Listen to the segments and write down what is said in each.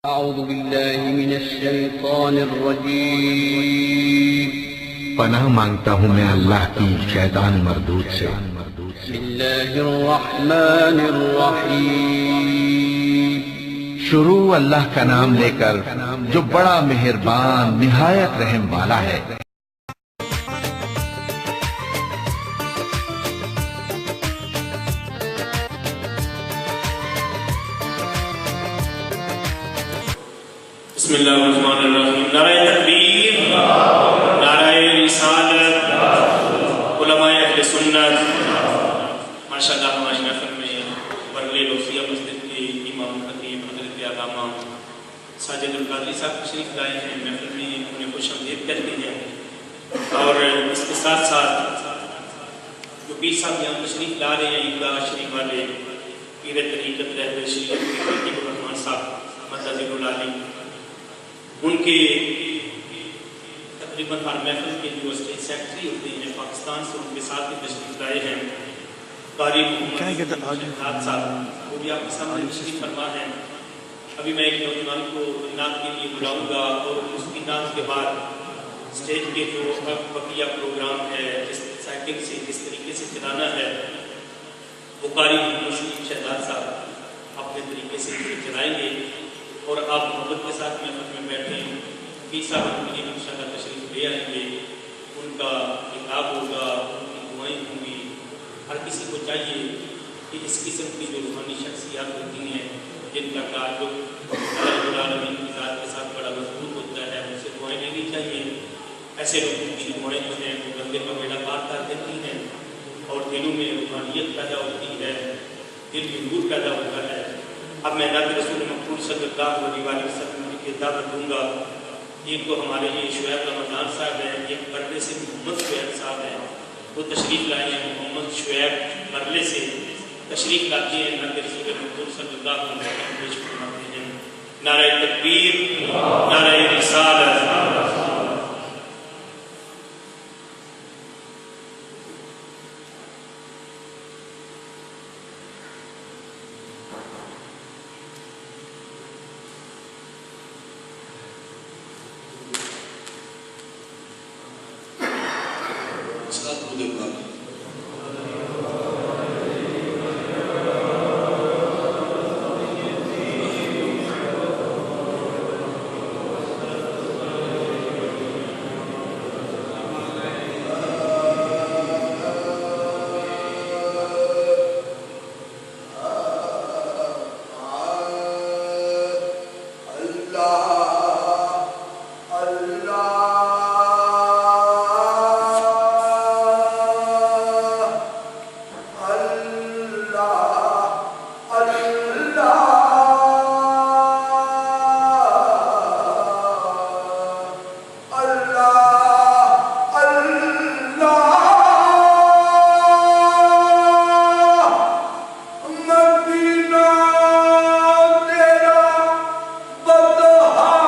أعوذ بالله من الشيطان الرجيم پناہ مانگتا ہوں میں اللہ کی شیطان مردود سے۔ بسم الله الرحمن الرحيم شروع اللہ کا نام لے کر جو بڑا مہربان نہایت رحم والا ہے۔ بسم اللہ الرحمن الرحیم۔ نعرہ تکبیر، نعرہ رسالت، علماء اہل سنت۔ ماشاءاللہ ہماری محفل میں برلے لوثیہ مسجد کے امام خطیب حضرت علامہ ساجد القادری صاحب تشریف لائے ہیں۔ محفل میں انہیں خوش آمدید کہتے ہیں، اور اس کے ساتھ ساتھ جو پیر صاحب یہاں تشریف لا رہے ہیں عیدگاہ شریف والے پیر طریقت رہبر شریعت حکیم الرحمان صاحب مدد العالی، ان کے تقریباً ہر محفل کے جو اسٹیٹ سیکرٹری ہوتے ہیں پاکستان سے، ان کے ساتھ بھی تشریف لائے ہیں۔ قاری محمد شہزاد صاحب وہ بھی آپ کے سامنے تشریف فرما ہیں۔ ابھی میں ایک نوجوان کو نعت کے لیے بلاؤں گا، اور اس کی نعت کے بعد اسٹیج کے جو بقیہ پروگرام ہے جس سیٹنگ سے جس طریقے سے چلانا ہے وہ قاری محمد شہزاد صاحب اپنے طریقے سے چلائیں گے، اور آپ محبت کے ساتھ محفل میں بیٹھے ہیں۔ پیر صاحب ان کے لیے انشاءاللہ تشریف لے آئیں گے، ان کا خطاب ہوگا، ان کی دعائیں ہوں گی۔ ہر کسی کو چاہیے کہ اس قسم کی جو روحانی شخصیات ہوتی ہیں جن کا تعلق اللہ رب العالمین کی ذات کے ساتھ بڑا مضبوط ہوتا ہے، ان سے دعائیں لینی چاہیے۔ ایسے لوگوں کی دعائیں جو ہیں وہ بندے کا بیڑا پار کر دیتی ہیں، اور دلوں میں روحانیت پیدا ہوتی ہے، دل میں نور پیدا ہوتا ہے۔ اب میں نبی رسول مقبول صلی اللہ علیہ وسلم کی دعوت دوں گا۔ ایک تو ہمارے یہ شعیب رمضان صاحب ہیں، ایک برلے سے محمد شعیب صاحب ہیں، وہ تشریف لائے ہیں۔ محمد شعیب برلے سے تشریف لاتے ہیں، نبی رسول مقبول صلی اللہ علیہ وسلم پیش فرماتے ہیں۔ نعرہ تکبیر، نعرہ رسالت۔ مدینہ تیرا بدہا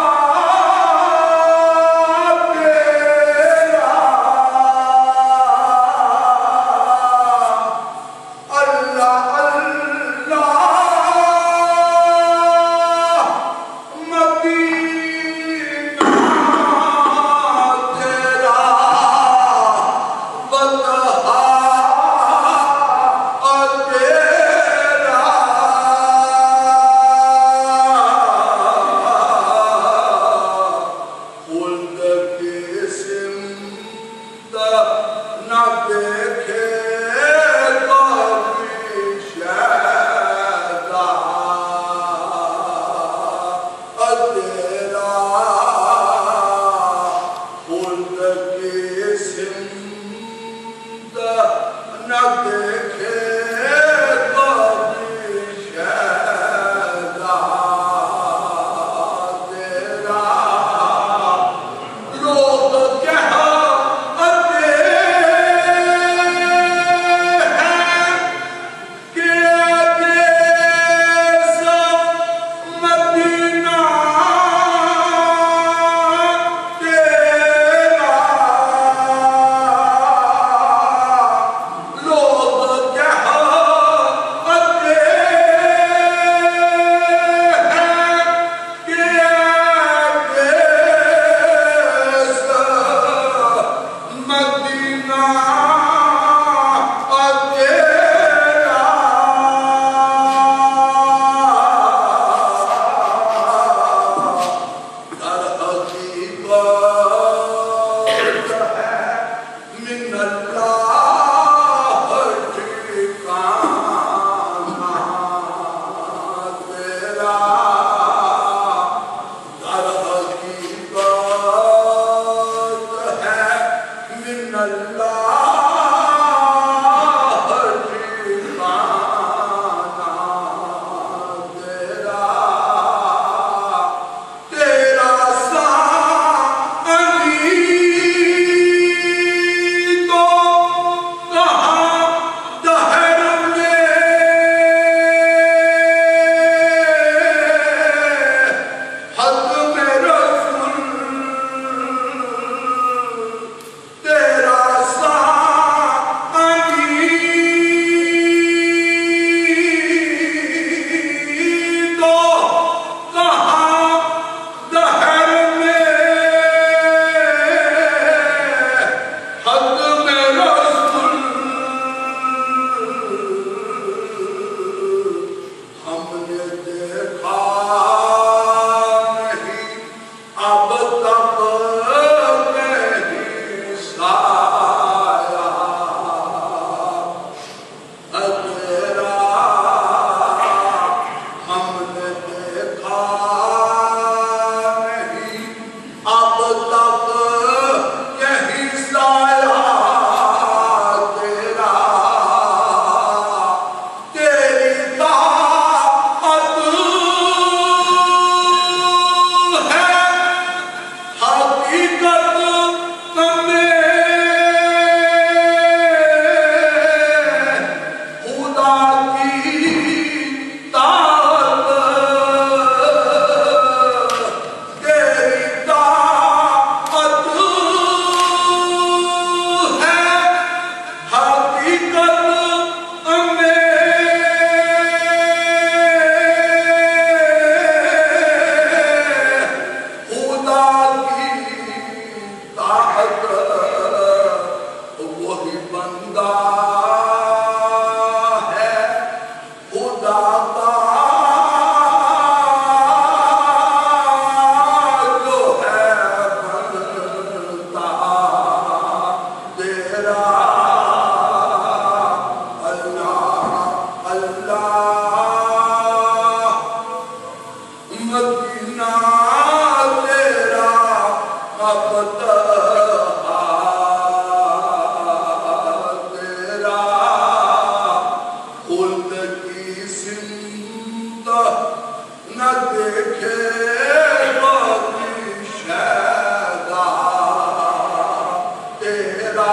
مدینہ تیرا ابتدا تیرا خلد کی سمت نہ دیکھے باقی شیدا تیرا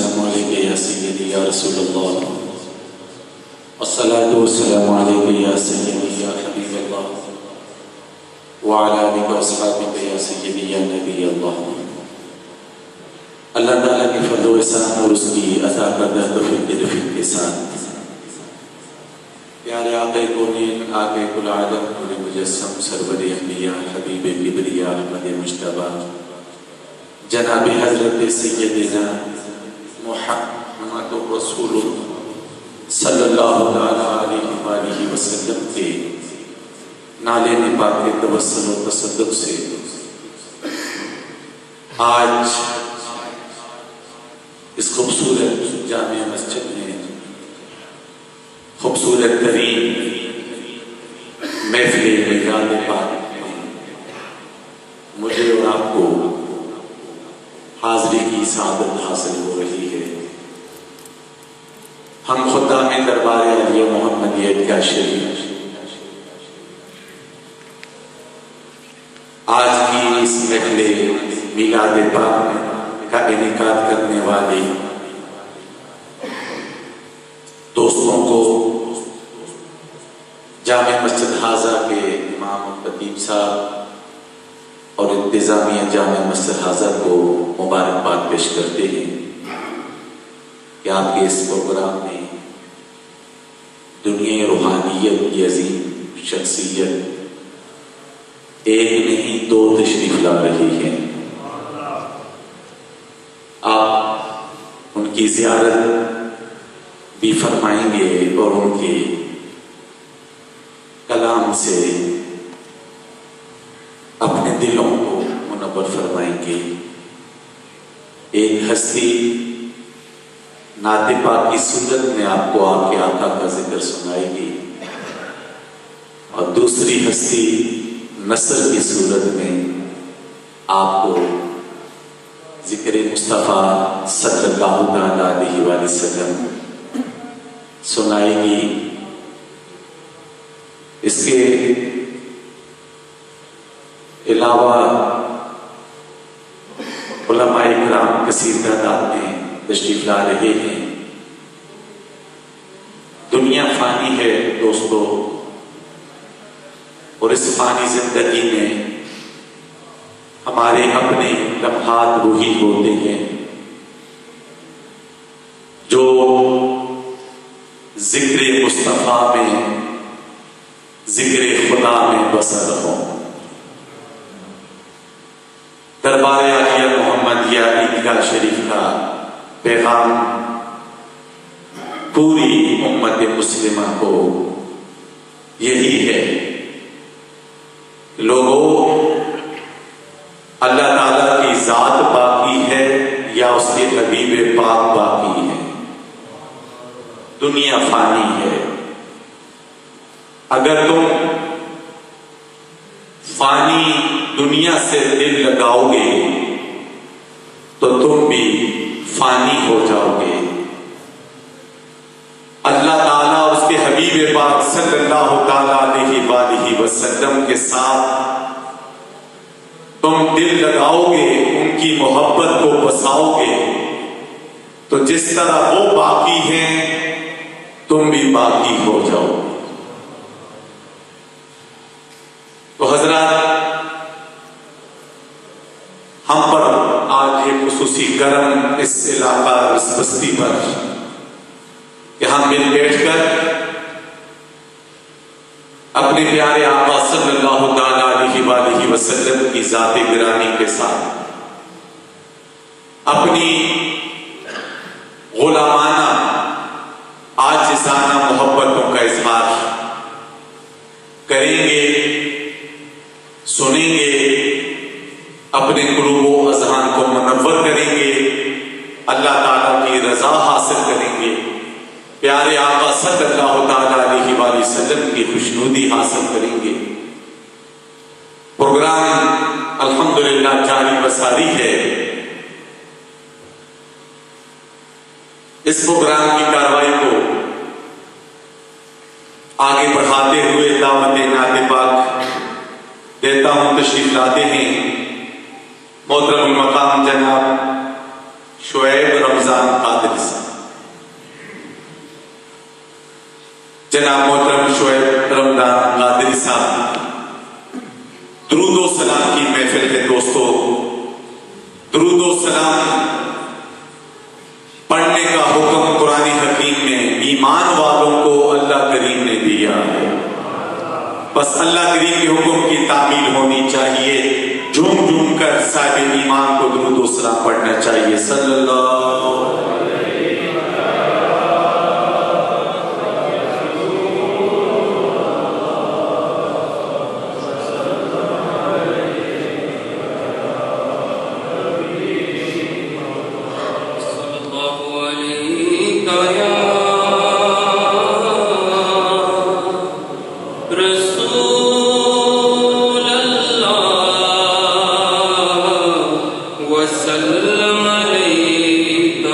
والسلام علیک یا سیدی یا رسول اللہ والصلاة والسلام علیک یا سیدی یا حبیب اللہ وعلی آلک و اصحابک یا سیدی یا نبی اللہ۔ اللہ تعالیٰ کی فضل و احسان اور اس کی عطا کردہ توفیق رفیق کے ساتھ پیارے آقا کونین آقا کل عالم نور مجسم سرور انبیاء حبیب کبریاء احمد مجتبی جناب حضرت سیدنا محمد رسول صلی اللہ علیہ وآلہ وسلم کے نالے پاک کے توسل و تصدق سے آج اس خوبصورت جامع مسجد میں خوبصورت ترین محفل میلاد پاک میں مجھے اور آپ کو حاضری کی سعادت حاصل ہو رہی ہے۔ ہم خدام دربار عالیہ محمدیت کا شریف آج کی اس محفل میلاد پاک کا انعقاد کرنے والے دوستوں کو، جامع مسجد حاضہ کے امام خطیب صاحب اور انتظامیہ جامع مسجد حاضہ کو مبارکباد پیش کرتے ہیں کہ آپ کے اس پروگرام میں دنیا روحانیت کی عظیم شخصیت ایک نہیں دو تشریف لا رہی ہیں۔ آپ ان کی زیارت بھی فرمائیں گے اور ان کے کلام سے اپنے دلوں کو منور فرمائیں گے۔ ایک ہستی نعت پاک کی صورت میں آپ کو آپ کے آقا کا ذکر سنائے گی اور دوسری ہستی نثر کی صورت میں آپ کو ذکر مصطفیٰ صلی اللہ علیہ وآلہ وسلم سنائے گی۔ اس کے علاوہ علماء کرام کثیر تعداد میں تشریف لا رہے ہیں۔ دنیا فانی ہے دوستو، اور اس فانی زندگی میں ہمارے اپنے لمحات روحی ہوتے ہیں جو ذکر مصطفیٰ میں، ذکر خدا میں بسر ہوں۔ دربار عالیہ محمدیہ عیدگاہ شریف کا پیغام پوری امت مسلمہ کو یہی ہے، لوگوں اللہ تعالیٰ کی ذات باقی ہے یا اس کے حبیب پاک باقی ہے؟ دنیا فانی ہے۔ اگر تم فانی دنیا سے دل لگاؤ گے تو تم بھی فانی ہو جاؤ گے۔ اللہ تعالیٰ اور اس کے حبیب پاک صلی اللہ تعالیٰ علیہ وآلہ وسلم کے ساتھ تم دل لگاؤ گے، ان کی محبت کو بساؤ گے، تو جس طرح وہ باقی ہیں تم بھی باقی ہو جاؤ گے۔ تو حضرات، ہم پر آج ایک خصوصی کرم اس علاقہ، اس بستی پر کہ ہم مل بیٹھ کر اپنے پیارے آقا صلی اللہ تعالیٰ علیہ وآلہ وسلم کی ذات گرامی کے ساتھ اپنی غلامانہ عاجزانہ محبتوں کا اظہار کریں گے، سنیں گے، اپنے قلوب و اذہان کو منور کریں گے، اللہ تعالیٰ کی رضا حاصل کریں گے، پیارے آقا صلی اللہ تعالیٰ علیہ وآلہ وسلم کی خوشنودی حاصل کریں گے۔ پروگرام الحمدللہ جاری بساری ہے۔ اس پروگرام کی کارروائی کو آگے بڑھاتے ہوئے دعوت نعت پاک دیتا ہوں۔ تشریف لاتے ہیں محترم المقام جناب شعیب رمضان جناب محترم شعیب رمضان قادری صاحب درود و سلام کی محفل ہے دوستو. درود و سلام پڑھنے کا حکم قرآن حکیم میں ایمان والوں کو اللہ کریم نے دیا ہے. بس اللہ کریم کے حکم کی تعمیل ہونی چاہیے. جھوم جھوم کر صاحب ایمان کو درود و سلام پڑھنا چاہیے. صلی اللہ وسلم علیکہ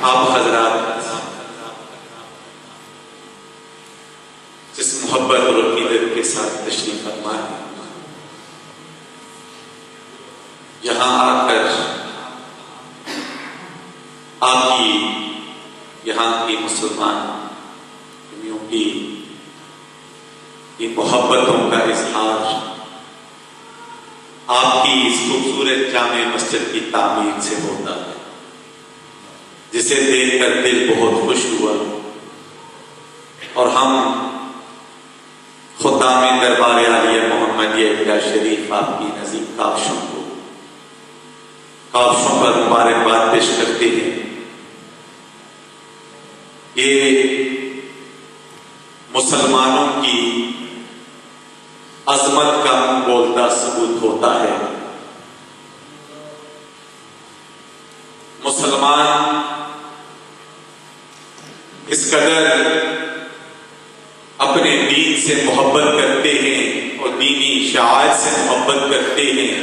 آپ حضرات جس محبت اور عقیدت کے ساتھ تشریف فرما ہے، یہاں آ کر آپ کی یہاں کی مسلمان قومیوں کی ان محبتوں کا اظہار آپ کی اس خوبصورت جامع مسجد کی تعمیر سے ہوتا ہے، جسے دیکھ کر دل بہت خوش ہوا، اور ہم خدام دربار عالیہ محمدیہ علیہ شریف آپ کی نظیم کاوشوں پر مبارکباد پیش کرتے ہیں۔ یہ مسلمانوں کی عظمت کا بولتا ثبوت ہوتا ہے۔ مسلمان اس قدر اپنے دین سے محبت کرتے ہیں اور دینی شعائر سے محبت کرتے ہیں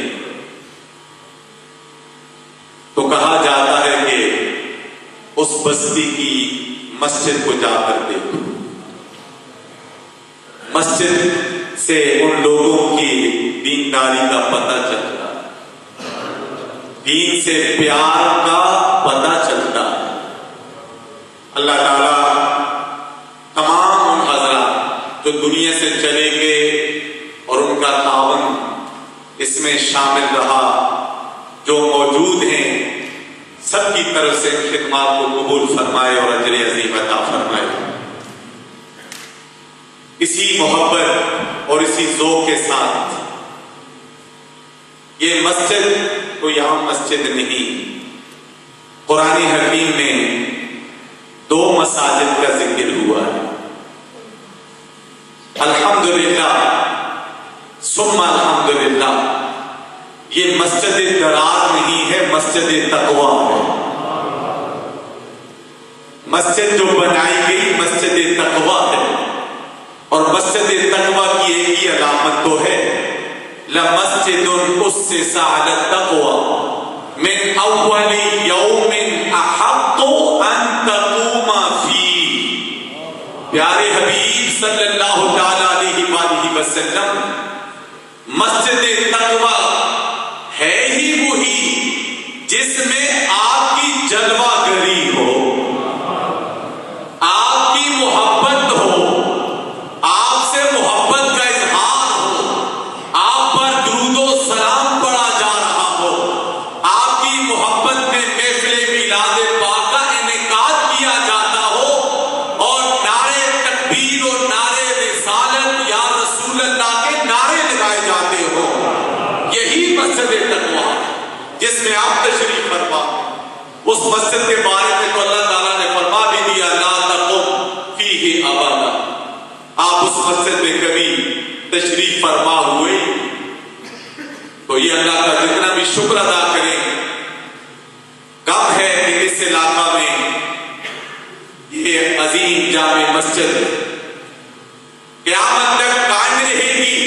تو کہا جاتا ہے کہ اس بستی کی مسجد کو جا کر دیکھو۔ مسجد سے ان لوگوں کی دینداری کا پتہ چلتا ہے، دین سے پیار کا پتہ چلتا ہے۔ اللہ تعالیٰ تمام ان حضرات جو دنیا سے چلے گئے اور ان کا تعاون اس میں شامل رہا، جو موجود ہیں، سب کی طرف سے خدمات کو قبول فرمائے اور اجر عظیم عطا فرمائے۔ اسی محبت اور اسی ذوق کے ساتھ یہ مسجد کوئی عام مسجد نہیں، قرآن حکیم میں 2 مساجد کا ذکر ہوا ہے۔ الحمدللہ ثم الحمدللہ، یہ مسجد درار نہیں ہے، مسجد تقویٰ ہے۔ مسجد جو بنائی گئی مسجد تقویٰ ہے، اور مسجد تقویٰ کی ایک ہی علامت تو ہے لَمَسْجِدٌ أُسِّسَ عَلَى التَّقْوَىٰ مِنْ أَوَّلِ يَوْمٍ أَحَقُّ أَن تَقُومَ فِيهِ۔ پیارے حبیب صلی اللہ تعالی علیہ وآلہ وسلم، مسجد تقویٰ ہے ہی وہی جس میں آپ کی جلوہ گری ہو، آپ کی محبت ہو، آپ سے محبت کا اظہار ہو، آپ پر درود و سلام پڑھا جا رہا ہو، آپ کی محبت میں محفل میلاد پاک کا انعقاد کیا جاتا ہو، اور نعرے تکبیر اور نعرے رسالت یا رسول اللہ کے نعرے لگائے جاتے ہو۔ یہی مسجد تقویٰ جس میں آپ تشریف فرما۔ اس مسجد کے بارے میں تو اللہ تعالیٰ نے فرما بھی دیا لا تقم فیہ ابدا، آپ اس مسجد میں کبھی تشریف فرما ہوئے تو یہ اللہ کا جتنا بھی شکر ادا کریں کم ہے کہ اس علاقہ میں یہ عظیم جامع مسجد قیامت تک قائم رہے گی،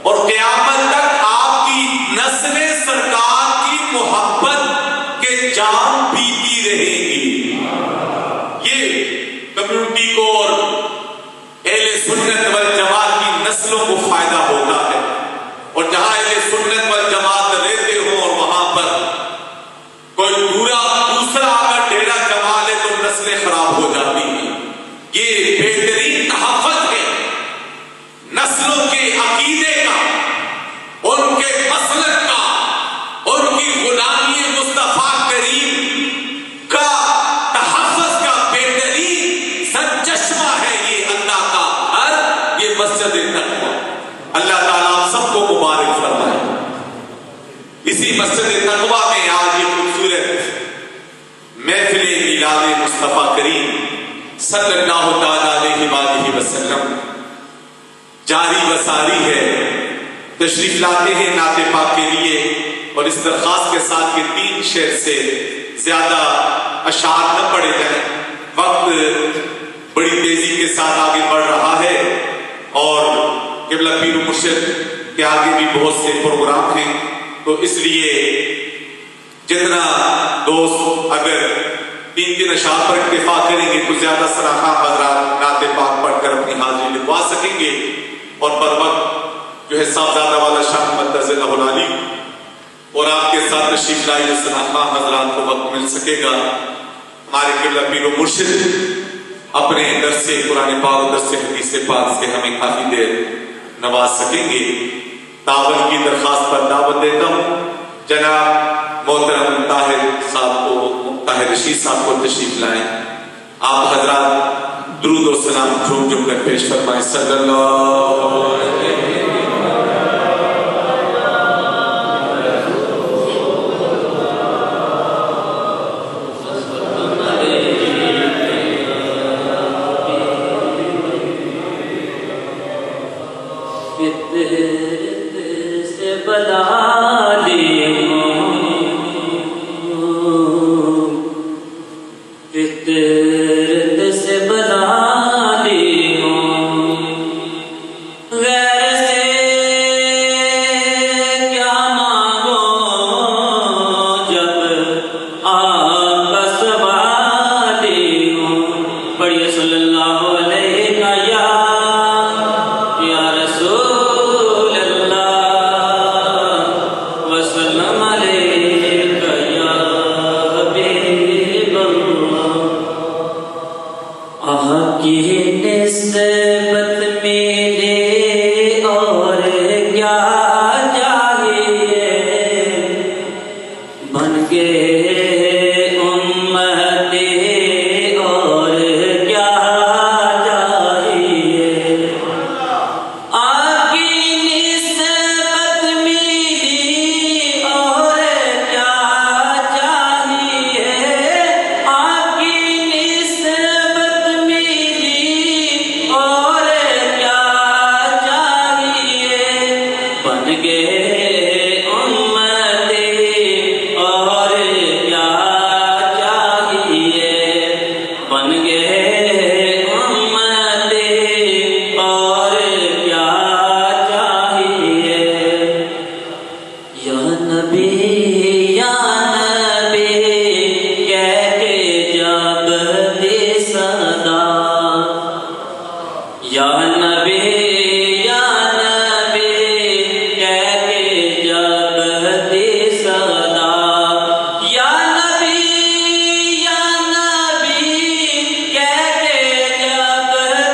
اور قیامت تک آپ کی نسل سرکار کی محبت کے جام پیتی رہے گی۔ یہ کمیونٹی کو اور اہل سنت والجماعت کی نسلوں کو فائدہ ہوتا ہے، اور جہاں اہل سنت والجماعت رہتے ہوں اور وہاں پر کوئی دوسرا اگر ڈیرا جما لے تو نسلیں خراب ہو جاتی ہیں۔ یہ بہترین تحفظ ہے نسلوں کے عقیدے کا، ان کے مسلک کا، ان کی غلامی مصطفیٰ کریم کا تحفظ کا بہترین سرچشمہ ہے یہ اللہ کا گھر، یہ مسجد تقویٰ۔ اللہ تعالیٰ آپ سب کو مبارک فرمائے۔ اسی مسجد تقویٰ میں آج یہ خوبصورت محفل میلاد مصطفیٰ کریم صلی اللہ تعالی علیہ وآلہ وسلم جاری و ساری ہے۔ تشریف لاتے ہیں نعت پاک کے لیے، اور اس درخواست کے ساتھ کہ 3 شعر سے زیادہ اشعار نہ پڑے جائیں۔ وقت بڑی تیزی کے ساتھ آگے بڑھ رہا ہے، اور قبلہ پیر و مرشد کے آگے بھی بہت سے پروگرام ہیں، تو اس لیے جتنا دوست اگر 3 اشعار پر اکتفا کریں گے تو زیادہ سراخا حضرات نعت پاک پڑھ کر اپنی حاضری لکھوا سکیں گے، اور پر وقت جو ہے صاحبزادہ والا شاہ محمد العلی اور آپ کے ساتھ تشریف لائی سراخا حضرات کو وقت مل سکے گا۔ ہمارے قبلہ پیر و مرشد اپنے درس قرآن پاک اور درس حدیث پاک سے ہمیں کافی دیر نواز سکیں گے۔ تعاون کی درخواست پر دعوت دیتا ہوں جناب محترم طاہر صاحب کو، طاہر رشید صاحب کو تشریف لائیں۔ آپ حضرات درود و سلام جھوم جھوم کر پیش فرمائیں۔ صلی اللہ علیہ سے بلا لی ہوں، فطرت سے بلا لی ہوں، غیر سے کیا مانگو جب آپ کا سوالی ہوں۔ پڑھیے صلی اللہ علیہ یا رسول اللہ وسلم علیہ یا حبیب اللہ۔ آپ کی نسبت میرے اور کیا چاہیے، بن گئے امتی اور کیا چاہیے۔ آپ کی نسبت میری اور کیا چاہیے، آپ کی نسبت میری اور کیا چاہیے، بن گئے امتی اور کیا چاہیے، بن گئے امتی اور کیا چاہیے۔ یا نبی کہہ کے جب دی صدا، یا نبی کہہ کے جب دی صدا، یا نبی کہہ کے جب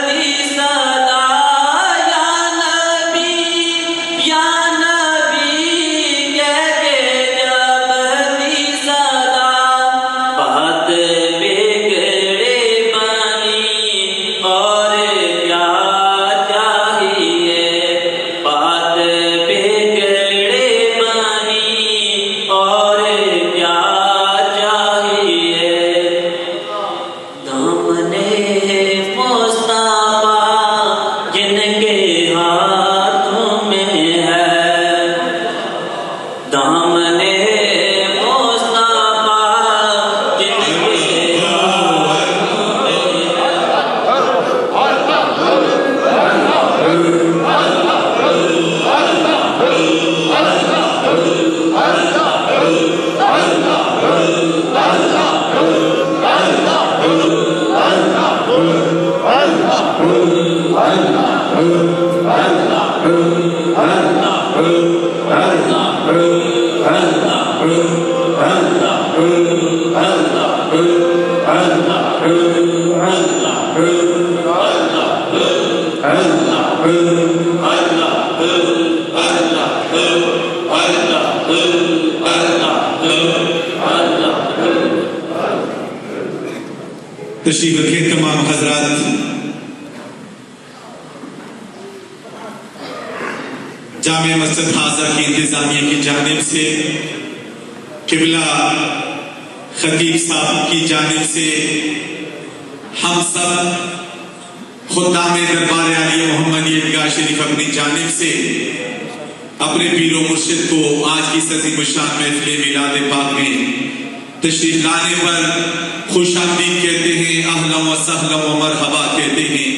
دی صدا، یا نبی کہہ کے جب دی صدا، بات بگڑے بنی اور کیا چاہیے، بات بگڑے بنی اور کیا چاہیے۔ دامن مصطفیٰ جن کے ہاتھوں میں ہے، دامن مصطفیٰ جن کے ہاتھوں میں تشریف رکھے تمام حضرات۔ جامع مسجد حاضرہ کی انتظامیہ کی جانب سے، قبلہ خطیب صاحب کی جانب سے، ہم سب خدام دربار عالیہ محمدیہ عیدگاہ شریف اپنی جانب سے اپنے پیر و مرشد کو آج کی عظیم الشان محفل میلاد پاک میں تشریف لانے پر خوش آمدید کہتے ہیں، اہلا و سہلا و مرحبا کہتے ہیں۔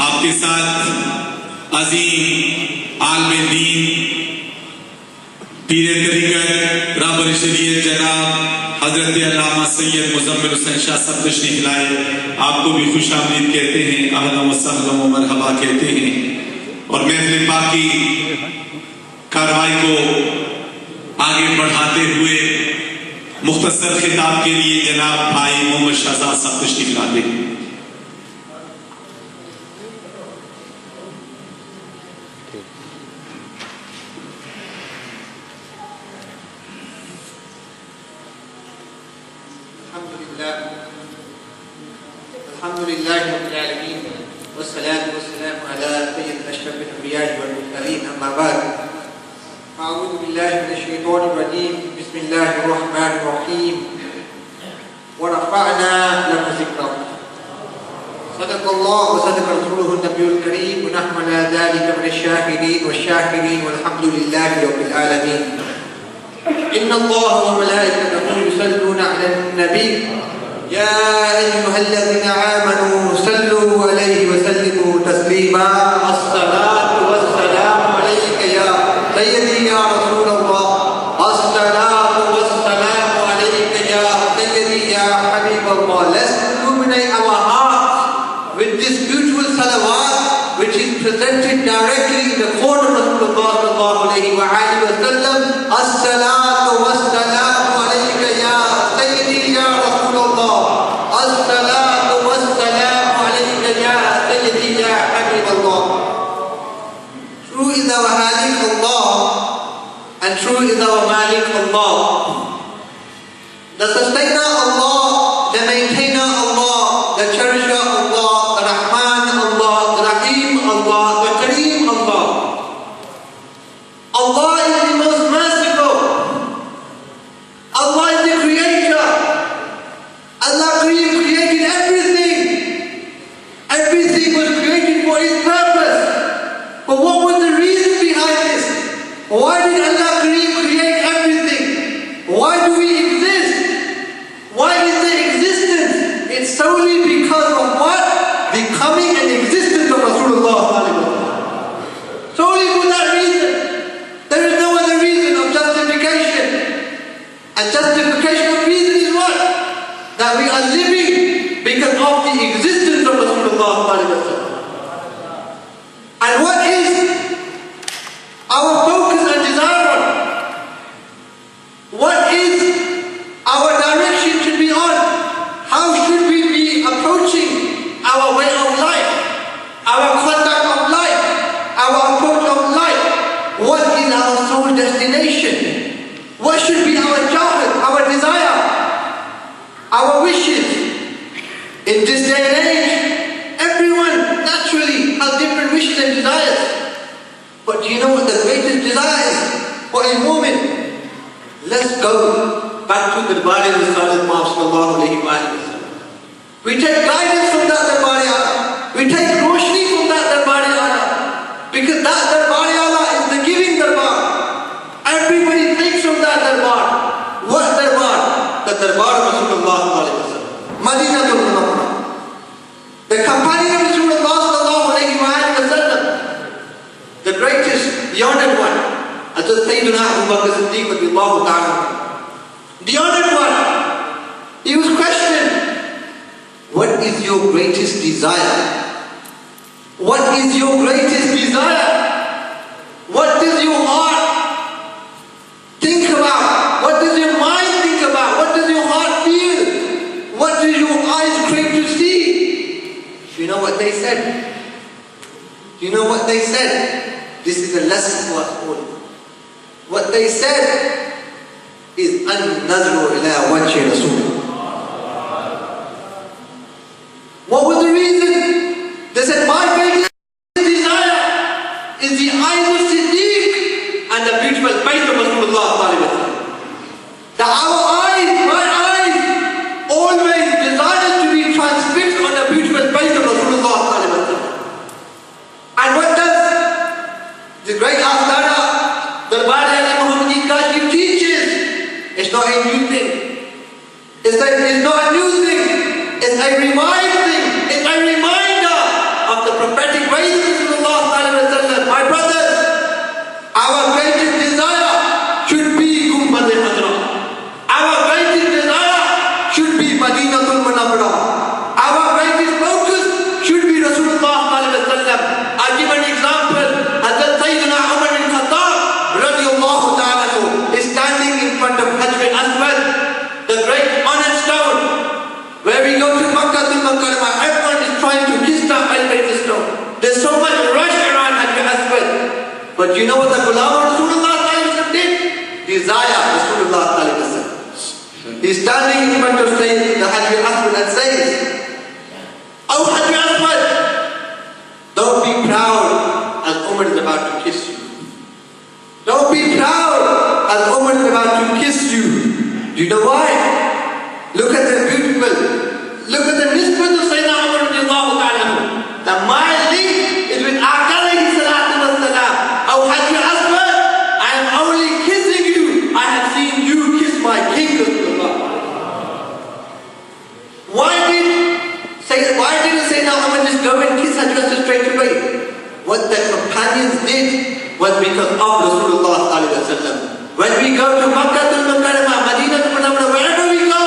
آپ کے ساتھ عظیم عالم دین پیر طریقت رہبر شریعت جناب حضرت علامہ سید مزمل حسین شاہ صاحب تشریف لائے، آپ کو بھی خوش آمدید کہتے ہیں، اہلا و سہلا و مرحبا کہتے ہیں۔ اور محفل پاک کی کارروائی کو آگے بڑھاتے ہوئے مختصر خطاب کے لیے جناب بھائی محمد شہزاد صاحب تشریف لاتے ہیں۔ الحمدللہ رب العالمین والصلاة والسلام على سید اشرف الانبیاء والمرسلین، اما بعد، اعوذ باللہ من الشیطان الرجیم، بسم اللہ الرحمن الرحیم، ورفعنا لك ذکرک۔ صدق الله وصدق رسوله النبي الكريم ونحن على ذلك من الشاهدين والشاكرين والحمد لله رب العالمين. إن الله وملائكته يصلون على النبي يا أيها الذين آمنوا صلوا عليه وسلموا تسليما. الصلاة والسلام عليك يا سيدي يا رسول الله. الصلاة والسلام عليك يا سيدي يا حبيب الله. Let's illuminate our hearts with this beautiful salawat which is presented directly in the court of Rasulullah sallallahu alayhi wa alihi wa sallam. As-salatu was-salamu alayka ya sayyidi ya Rasulullah. As-salatu was-salamu alayka ya sayyidi ya habib Allah. True is our Halik Allah and true is our Malik Allah. The sustainer Allah, the maintainer Allah, the cherisher Allah, the Rahman Allah, the Rahim Allah, the Kareem Allah. Allah is the most merciful. Allah is the creator. Allah created everything. Everything was created for His purpose. But what was the reason behind this? Why did Allah create everything? Why do we exist? Why is there existence? It's solely because of what? The coming and existence of Rasulullah. Solely for that reason. There is no other reason of justification. And justification of reason is what? That we are living because of the existence of Rasulullah. And what is our focus and desire on? What is our direction should be on? How should we be approaching our way of life, our conduct of life, our approach of life? What is our sole destination? What should be our jahad, our desire, our wishes? In this day and age, everyone naturally has different wishes and desires. But do you know what the greatest desire is for a woman? Let's go back to the Bari of the Prophet Muhammad. We take guidance from that Darbari Allah. We take roshni from that Darbari Allah. Because that Darbari Allah is the giving Darbar. Everybody takes from that Darbar. What Darbar? The Darbar of Rasulullah. Madinatul Munawwarah. The companion of Rasulullah sallallahu alayhi wa sallam. The greatest, the honored one. Hazrat Sayyidina Abu Bakr Siddiq radiyallahu ta'ala. The honored one. He was questioned. What is your greatest desire? What is your greatest desire? What does your heart think about? What does your mind think about? What does your heart feel? What do your eyes crave to see? Do you know what they said? Do you know what they said? This is a lesson for us all. What they said is an-nazru ila wajhi Rasul. What was the reason? They said, my greatest desire is the eyes of Siddiq and the beautiful face of Rasulullah. That our eyes, my eyes, always desire to be transfixed on the beautiful face of Rasulullah. And what does the great Astana, the Bari Muhammadi Kashif teaches? It's not a new thing. It's not a new thing. It's a reminder. It's a reminder of the prophetic ways of Rasulullah. My brothers, our greatest desire should be Gumbad Hazra. Our greatest desire should be Madinatul Munawwarah. Our greatest focus should be Rasulullah. I'll give an example. Hazrat Sayyidina Umar bin Khattab radiyallahu ta'ala is standing in front of Hajar al-Aswad, the great honored stone. Where we go to Makkah to Makkah, everyone is trying to kiss that al-Bayt stone. There's so much rush around Hajar al-Aswad. But you know what the Ghulam of Rasulullah did? Desire Rasulullah. He's standing in front of the Hajar al-Aswad and says, Oh Hajar al-Aswad, don't be proud as Umar is about to kiss you. Don't be proud as Umar is about to kiss you. Do you know why? Look at the beautiful, look at the nisbat of Sayyidina Umar radiallahu ta'ala. was because of Rasulullah sallallahu alaihi wasallam. When we go to Makkah al-Mukarramah, Medina al-Munawwarah, wherever we go,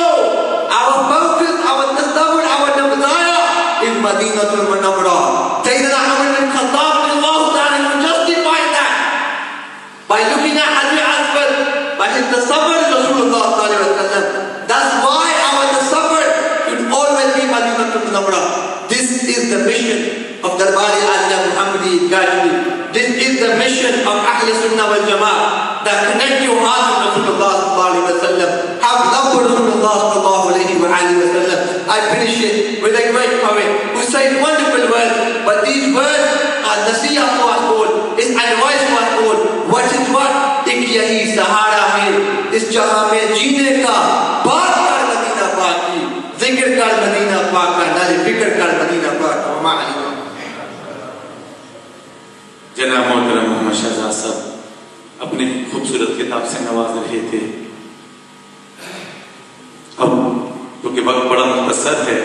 our focus, our tasawwur, our desire is Medina al-Munawwarah. Sayyidina Umar bin Khattab radiyallahu ta'ala justified that by looking at Hajar Aswad, by his tasawwur Rasulullah sallallahu alaihi wasallam. That's why our tasawwur should always be Medina al-Munawwarah. This is the mission of Darbari Azam Muhammadi Gajri. This is the mission of Ahl Sunnah wal Jama'ah, that connect your heart with Rasulullah sallallahu alaihi wasallam. Have love for Rasulullah sallallahu alaihi wasallam. I finish it with a great poet who says wonderful words, but these words are nasiyah to us all, is advice to us all. What is what? Ek yahi sahara hai, is jahan mein jeene ka, baat kar Madina paak ki, zikr kar Madina paak ka, nazi fikr kar Madina paak ka. جناب محترم محمد شہزاد صاحب اپنے خوبصورت کتاب سے نواز رہے تھے. اب کیونکہ وقت بڑا مختصر ہے،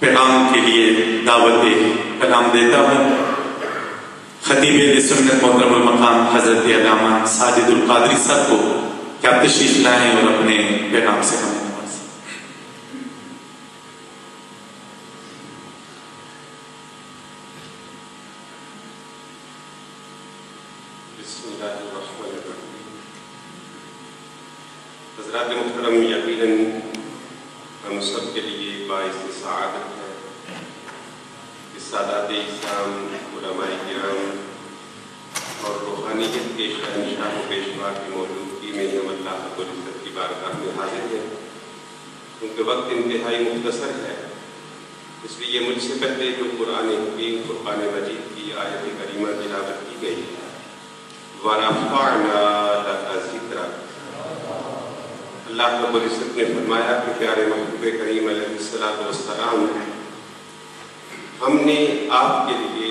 پیغام کے لیے دعوت کلام دیتا ہوں. خطیب اہل سنت محترم المقام حضرت علامہ ساجد القادری صاحب کو کہ آپ تشریف لائیں اور اپنے پیغام سے ہمیں نوازیں. حضرات محترم، یقیناً ہم سب کے لیے باعث سعادت ہے کہ سادات اسلام، علماء کرام اور روحانیت کے شہنشاہ و پیشوا کی موجودگی میں ہم اللہ رب العزت کی بارگاہ میں حاضر ہیں. کیونکہ وقت انتہائی مختصر ہے، اس لیے مجھ سے پہلے جو قرآن حکیم فرقان مجید کی آیت کریمہ تلاوت کی گئی ہے، وَرَفَعْنَا لَكَ ذِكْرَكَ، اللہ رب العزت نے فرمایا کہ پیارے محبوب کریم علیہ السلام، ہم نے آپ کے لیے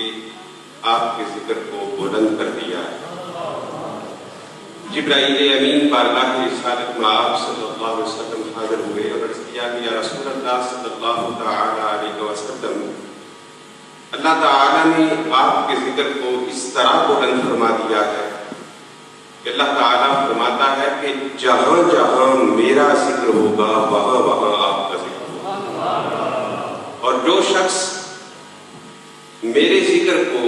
آپ کے ذکر کو بلند کر دیا ہے. جبرائیل امین بارگاہ رسالت میں آپ صلی اللہ علیہ وسلم حاضر ہوئے اور عرض کیا کہ یا رسول اللہ صلی اللہ تعالی علیہ وسلم، اللہ تعالیٰ نے آپ کے ذکر کو اس طرح بلند فرما دیا ہے کہ اللہ تعالیٰ فرماتا ہے کہ جہاں جہاں میرا ذکر ہوگا وہاں وہاں آپ کا ذکر ہوگا. اور جو شخص میرے ذکر کو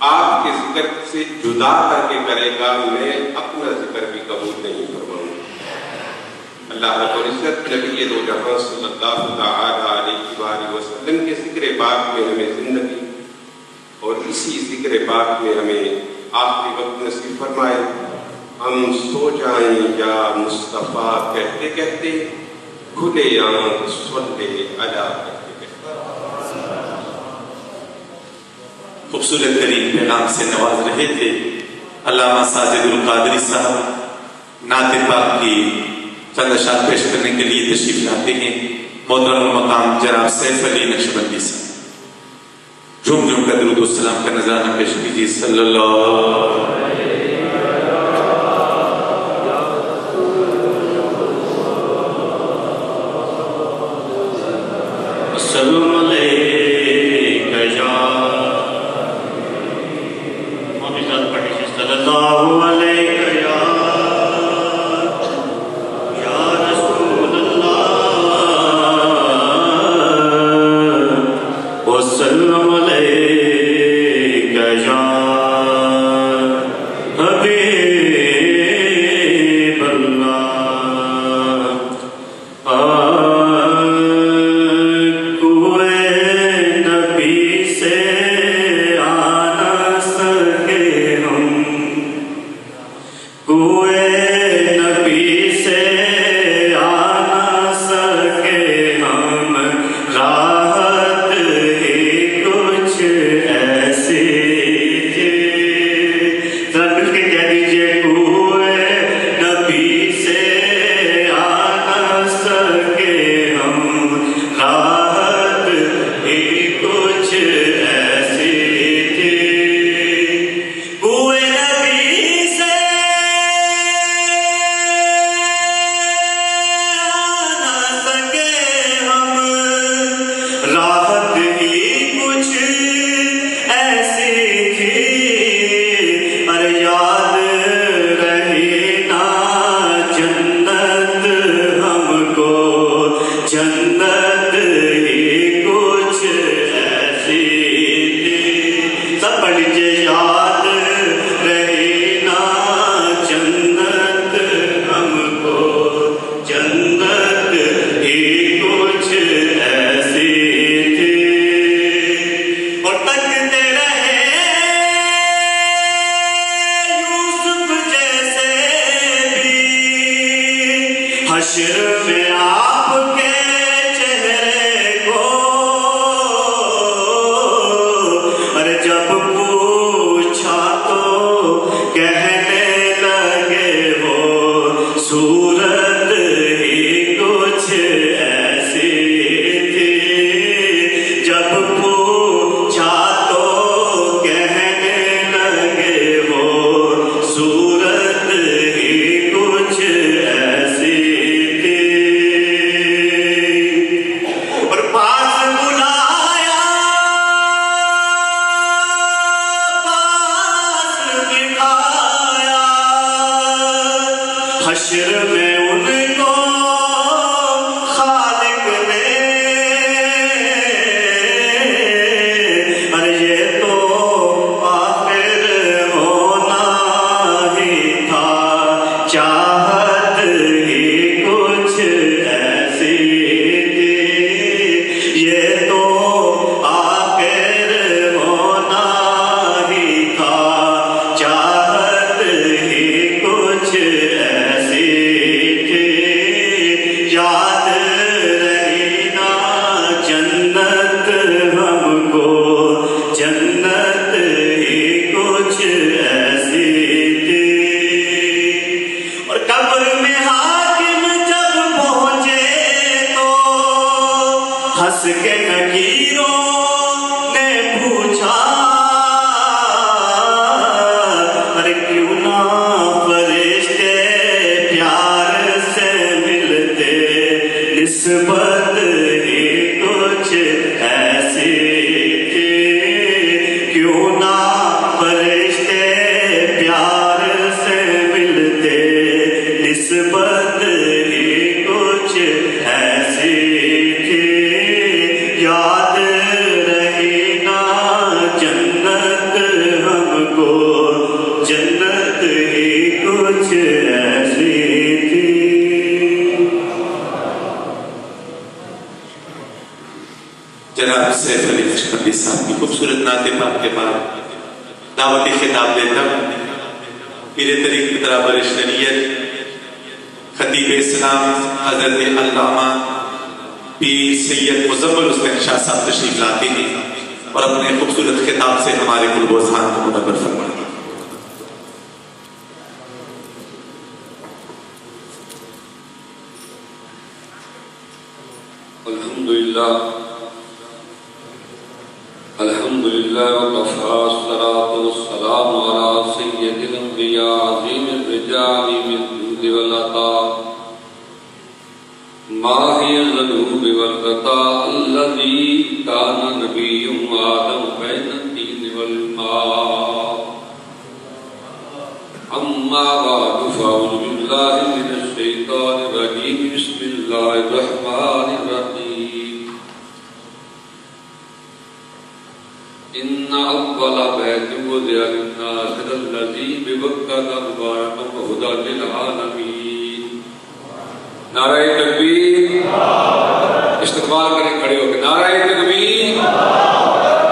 آپ کے ذکر سے جدا کر کے کرے گا، میں اپنا ذکر بھی قبول نہیں فرماؤں گا. اللہ رب العزت نبی دو جہاں صلی اللہ تعالی علیہ وآلہ وسلم کے ذکر پاک میں ہمیں زندگی اور اسی ذکر پاک میں ہمیں آخری وقت نصیب فرمائے. ہم سو جائیں یا مصطفیٰ کہتے کہتے، کھلے آنکھ صلی علیہ کہتے کہتے. خوبصورت ترین پیغام سے نواز رہے تھے علامہ ساجد القادری صاحب. نعت پاک کی چند اشعار پیش کرنے کے لیے تشریف لاتے ہیں محترم المقام جناب سیف علی نقشبندی صاحب. جھوم جھوم کر درود و سلام کا نذرانہ پیش کیجیے. صلی اللہ السلام علیکہ یا محمد پڑھیے صلی اللہ علیہ یا رسول اللہ وسلم علیکہ یا حبیب اللہ. پڑھ کے یاد رہی نا جنت ہم کو، جنت ہی کچھ ایسی تھی، اور تکتے رہے یوسف جیسے بھی حشر میں آپ کے چہرے کو، اور جب پوچھا تو کہنے لگے وہ صورت ہی کچھ ایسی تھی، جب پوچھا تو کہنے لگے وہ صورت ہی کچھ ایسی تھی، اور پاس بلایا پاس بٹھایا، حشر میں ان کو خالق نے، اور یہ تو آخر ہونا ہی تھا، چاہت ہی کچھ ایسی تھی، یہ تو آخر ہونا ہی تھا، چاہت ہی کچھ ایسی تھی، یاد رہی نا جنت ہم کو، جنت ہی کچھ ایسی تھی، اور قبر میں حاکم جب پہنچے تو ہنس کے نکیروں نے پوچھا، ارے کیوں نہ فرشتے پیار سے ملتے، نسبت ہی کچھ ایسی تھی، کیوں نہ فرشتے پیار سے ملتے، نسبت ہی کچھ ایسی تھی، یاد رہی نا جنت ہم کو، جنت ہی کچھ ایسی تھی۔ جناب سیف علی خشمندی صاحب کی خوبصورت نعت پاک کے بعد دعوتی خطاب دیتا ہوں پیر طریق برابر شریعت خطیب اسلام حضرت علامہ پیر سید مزمل حسین شاہ صاحب تشریف لاتے ہیں اور اپنے خوبصورت خطاب سے ہمارے قلب و اذہان کو منور فرمائیں۔ الحمدللہ وکفى الصلاة والسلام على سید الانبیاء عظیم الرجال بالجود والعطاء ماہی الذنوب والخطاء الذي كان نبي آدم بين الطين والماء، أما بعد فأعوذ بالله من الشيطان الرجيم، بسم الله الرحمن الرحيم، إن أول بيت وضع للناس الذي ببكة مباركا وهدى للعالمين۔ نعرہ تکبیر، استقبال کریں کھڑے ہو کے، نعرہ تکبیر،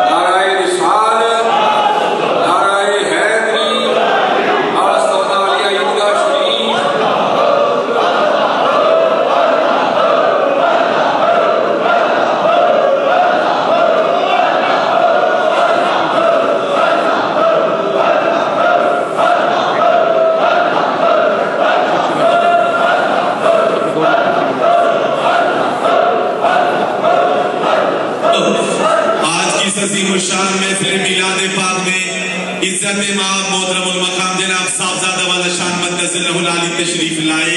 نعرہ رسالت، نعرہ حیدری، نعرہ سونا علیہ عیدگاہ شریف۔ عظیم الشان محفل میلاد پاک میں عزت امام محترم المقام جناب صاحبزادہ والا شان مقدس اللہ العالی تشریف لائے،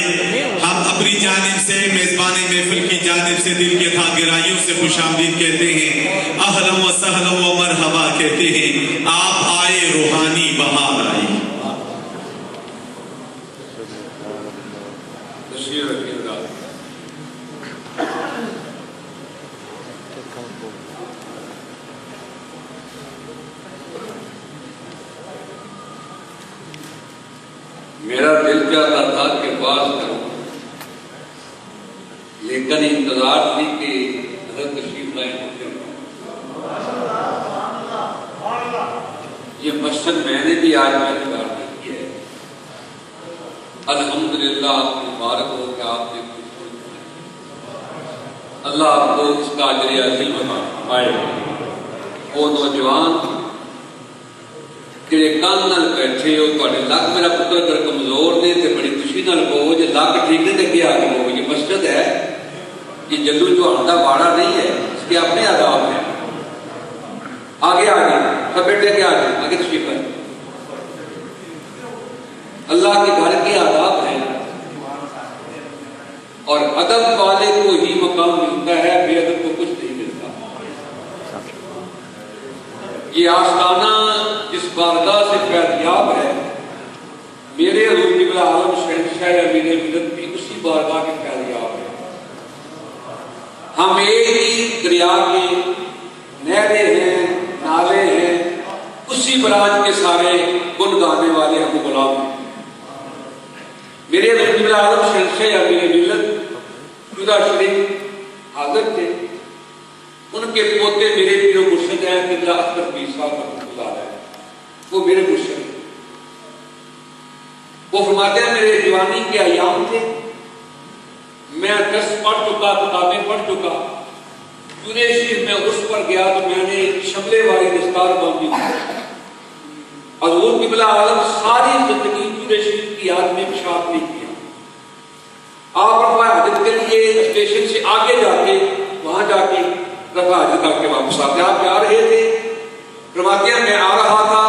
ہم اپنی جانب سے میزبان محفل کی جانب سے دل کے خاک گرائیوں سے خوش آمدید کہتے ہیں، اہلا و سہلا و مرحبا کہتے ہیں، آپ آئے روحانی بہار آئی۔ میرا دل چاہتا تھا کہ باز کروں، لیکن انتظار تھی کہ حضرت تشریف لائیں۔ یہ مسجد میں نے بھی آج پہلی بار دیکھی ہے۔ الحمدللہ آپ کی مبارک ہو کہ آپ نے اللہ آپ کو اس کا اجر عظیم فرمائے۔ وہ نوجوان جڑے کان نال بیٹھے ہو تواڈے لگ میرا پتر اگر کمزور نے تے بڑی خوشی نال کہو جے لگ ٹھیک نہیں تے کیا آگے کہو یہ مسجد ہے، یہ جلو چوہان کا باڑا نہیں ہے، اس کے اپنے آداب ہیں۔ آگے آگے سب بیٹھے کے آگے تشریف ہے۔ اللہ کے گھر کے آداب ہیں اور ادب والے کو ہی مقام ملتا ہے، بے ادب کو کچھ نہیں ملتا۔ یہ آستانہ جس بارگاہ سے فیضیاب ہے، میرے حضور قبلہ عالم شہنشاہ امیر ملت بھی اسی بارگاہ کے فیضیاب ہے۔ ہم ایک ہی دریا کے نہریں ہیں، نالے ہیں، اسی برانچ کے سارے گن گانے والے ہم غلام ہیں۔ میرے حضور قبلہ عالم شہنشاہ امیر ملت خدا شریف حاضر تھے، ان کے پوتے میرے پیر و مرشد ہیں قبلہ اختر پیر صاحب رحمۃ اللہ علیہ، وہ میرے مرشد ہیں۔ وہ فرماتے ہیں میرے جوانی کے ایام تھے، میں درس پڑھ چکا، کتابیں پڑھ چکا، چورے شریف میں اس پر گیا تو میں نے شملے والی دستار باندھی، حضور قبلہ عالم ساری زندگی چورے شریف کی یاد میں پیشاب نہیں کیا۔ آپ رفع حاجت کے لیے اسٹیشن سے آگے جا کے وہاں جا کے رفع حاجت کر کے واپس آتے، آپ جا رہے تھے، فرماتے ہیں میں آ رہا تھا،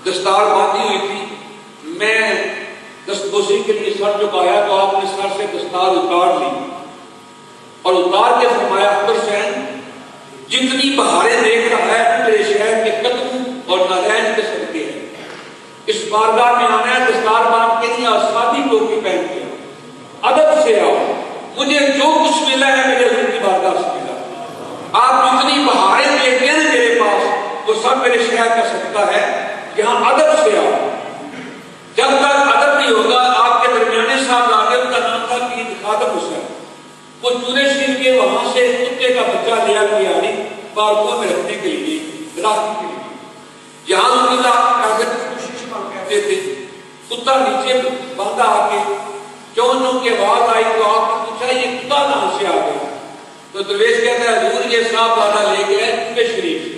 دستار باندھی ہوئی تھی، میں دستبوسی کے لیے سر جھکایا تو آپ نے سر سے دستار اتار لی اور اتار کے فرمایا اکبر حسین جتنی بہاریں دیکھ رہا ہے میرے شہر کے قدم اور نالین کے صدقے ہیں، اس بارگاہ میں آنا ہے دستار باندھ کے نہیں، آسمانی ٹوپی پہن کے ادب سے آؤ، مجھے جو کچھ ملا ہے میرے حضور کی بارگاہ سے ملا۔ آپ جتنی بہاریں دیکھتے ہیں میرے پاس وہ سب میرے شہر کا صدقہ ہے، یہاں ادب سے آؤ۔ جب تک ادب نہیں ہوگا، آپ کے درمیانے صاحب لاگے، ان کا نام تھا پیر خادم حسین، وہ چورے شریف کے وہاں سے کتے کا بچہ لیا گیا پارکوں میں رکھنے کے لیے، رکھنے کے لیے جہاں کوشش کہتے تھے، کتا نیچے باندھا آ کے چونوں کی آواز آئی تو آپ نے پوچھا یہ کتا کہاں سے آ گیا؟ تو درویش کہتا ہے حضور یہ صاحب دادا لے گئے چورے شریف سے۔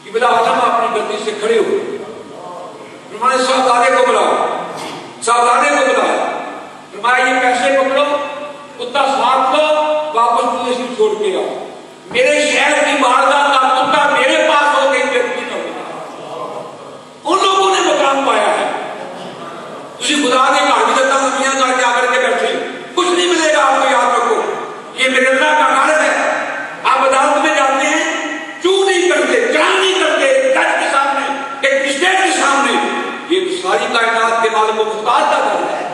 قبلہ اعظم اپنی گدی سے کھڑے ہوئے، فرمایا صاحبزادے کو بلاؤ، صاحبزادے کو بلایا، فرمایا یہ پیسے پکڑو، کتا ساتھ لو، واپس چورے شریف چھوڑ کے آؤ۔ میرے شہر کی بارگاہ کا کتا میرے پاس ہو گئی، ان لوگوں نے مقام پایا ہے۔ تجھے خدا نے کہا جتنا دنیا کر کے آ کر کے بیٹھے کچھ نہیں ملے گا، آپ کو یاد رکھو یہ میرے اللہ کا گھر ہے۔ آپ عدالت میں جاتے ہیں، چوں نہیں کرتے، چلان نہیں کرتے، جج کے سامنے، ایک مجسٹریٹ کے سامنے، یہ ساری کائنات کے مالک و مختار کا گھر ہے،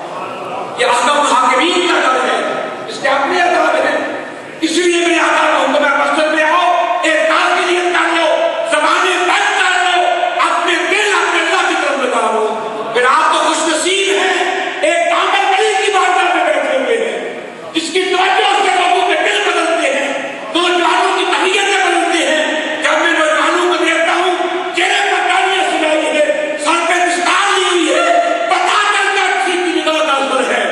یہ احکام حاکمین کا گھر ہے، اس کے اپنے عذاب ہیں۔ اس لیے میرے آقا کا حکم ہے مسجد میں آؤ، ایک کار کی نیت کر لو، زبانیں بند کر لو، اپنے دل اپنے اللہ کی طرف لگا لو، پھر آپ تو خوش نصیب ہیں، ایک کامل ولی کی بارگاہ میں بیٹھے ہوئے ہیں، جس کی توجہ اس کے لوگوں کے دل بدلتے ہیں، نوجوانوں کی طبیعتیں بدلتے ہیں۔ جب میں نوجوانوں کو دیکھتا ہوں چہرے پر داڑیاں سجائی ہے، سر پہ دستار لی ہوئی ہے، پتہ چلتا کسی کی نگاہ کا اثر ہے،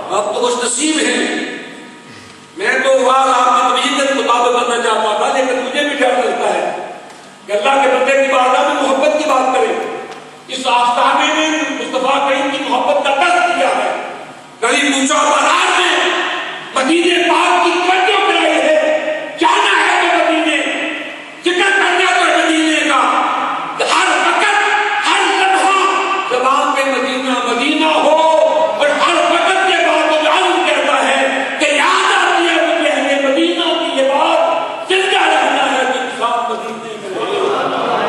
آپ تو خوش نصیب ہیں۔ میں تو آواز آپ کی طبیعت کے مطابق کرنا چاہتا تھا، لیکن مجھے بھی ڈر لگتا ہے کہ اللہ کے بندے کی بارگاہ میں محبت کی بات کریں۔ اس آستانے میں مصطفیٰ کریم کی محبت کا درس کیا ہے، کبھی پوچھا بازار میں مدینے پاک کی توجہ کرائی ہے، جانا ہے تو مدینے، ذکر کرنا تو مدینے کا، ہر وقت ہر لمحہ زبان پہ مدینہ مدینہ ہو، اور ہر وقت یہ بات کو معلوم کہتا ہے کہ یاد آتی ہے مجھے اہل مدینہ کی یہ بات، زندہ رہنا ہے کہ انسان مدینے میں رہے۔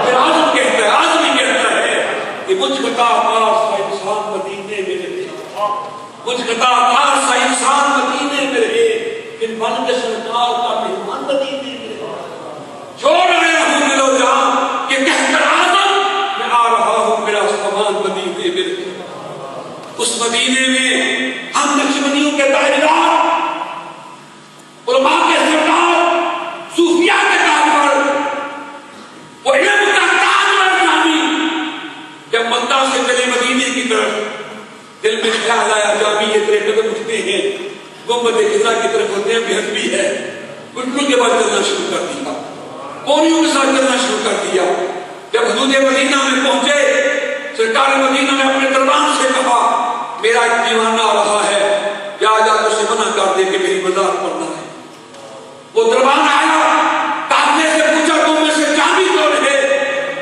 پھر آزم کہتا ہے، آزمی کہتا ہے کہ مجھ خطا کار سا انسان مدینے میں رہے، مجھ خطا کار سا انسان مدینے میں رہے، پھر بن کے سرکار کا مہمان مدینے میں رہے۔ چھوڑ رہے ہوں دل و جان کہ کہہ کر آزم میں آ رہا ہوں، میرا سامان مدینے میں رہے۔ اس مدینے میں ہم نقشبندیوں کے تاجدار، علماء کے سردار، صوفیاء کے تاجور، وہ علم کا تاجور جامی، جب مکہ سے چلے مدینے کی طرف، دل میں خیال آیا جامی یہ تیرے قدم اٹھتے ہیں گنبد خضرا کی طرف ہوتے ہیں، بہت بھی ہے، گھٹنوں کے بعد چلنا شروع کر دیا، پوریوں کے ساتھ چلنا شروع کر دیا۔ جب حدود مدینہ میں پہنچے، سرکار مدینہ نے اپنے دربان سے کہا میرا ایک دیوانہ آ رہا ہے، یا جا اسے منع کر دے کہ میری مزار پڑھنا ہے۔ وہ دربان آیا، کافلے سے پوچھا تم میں سے جامی کون ہے؟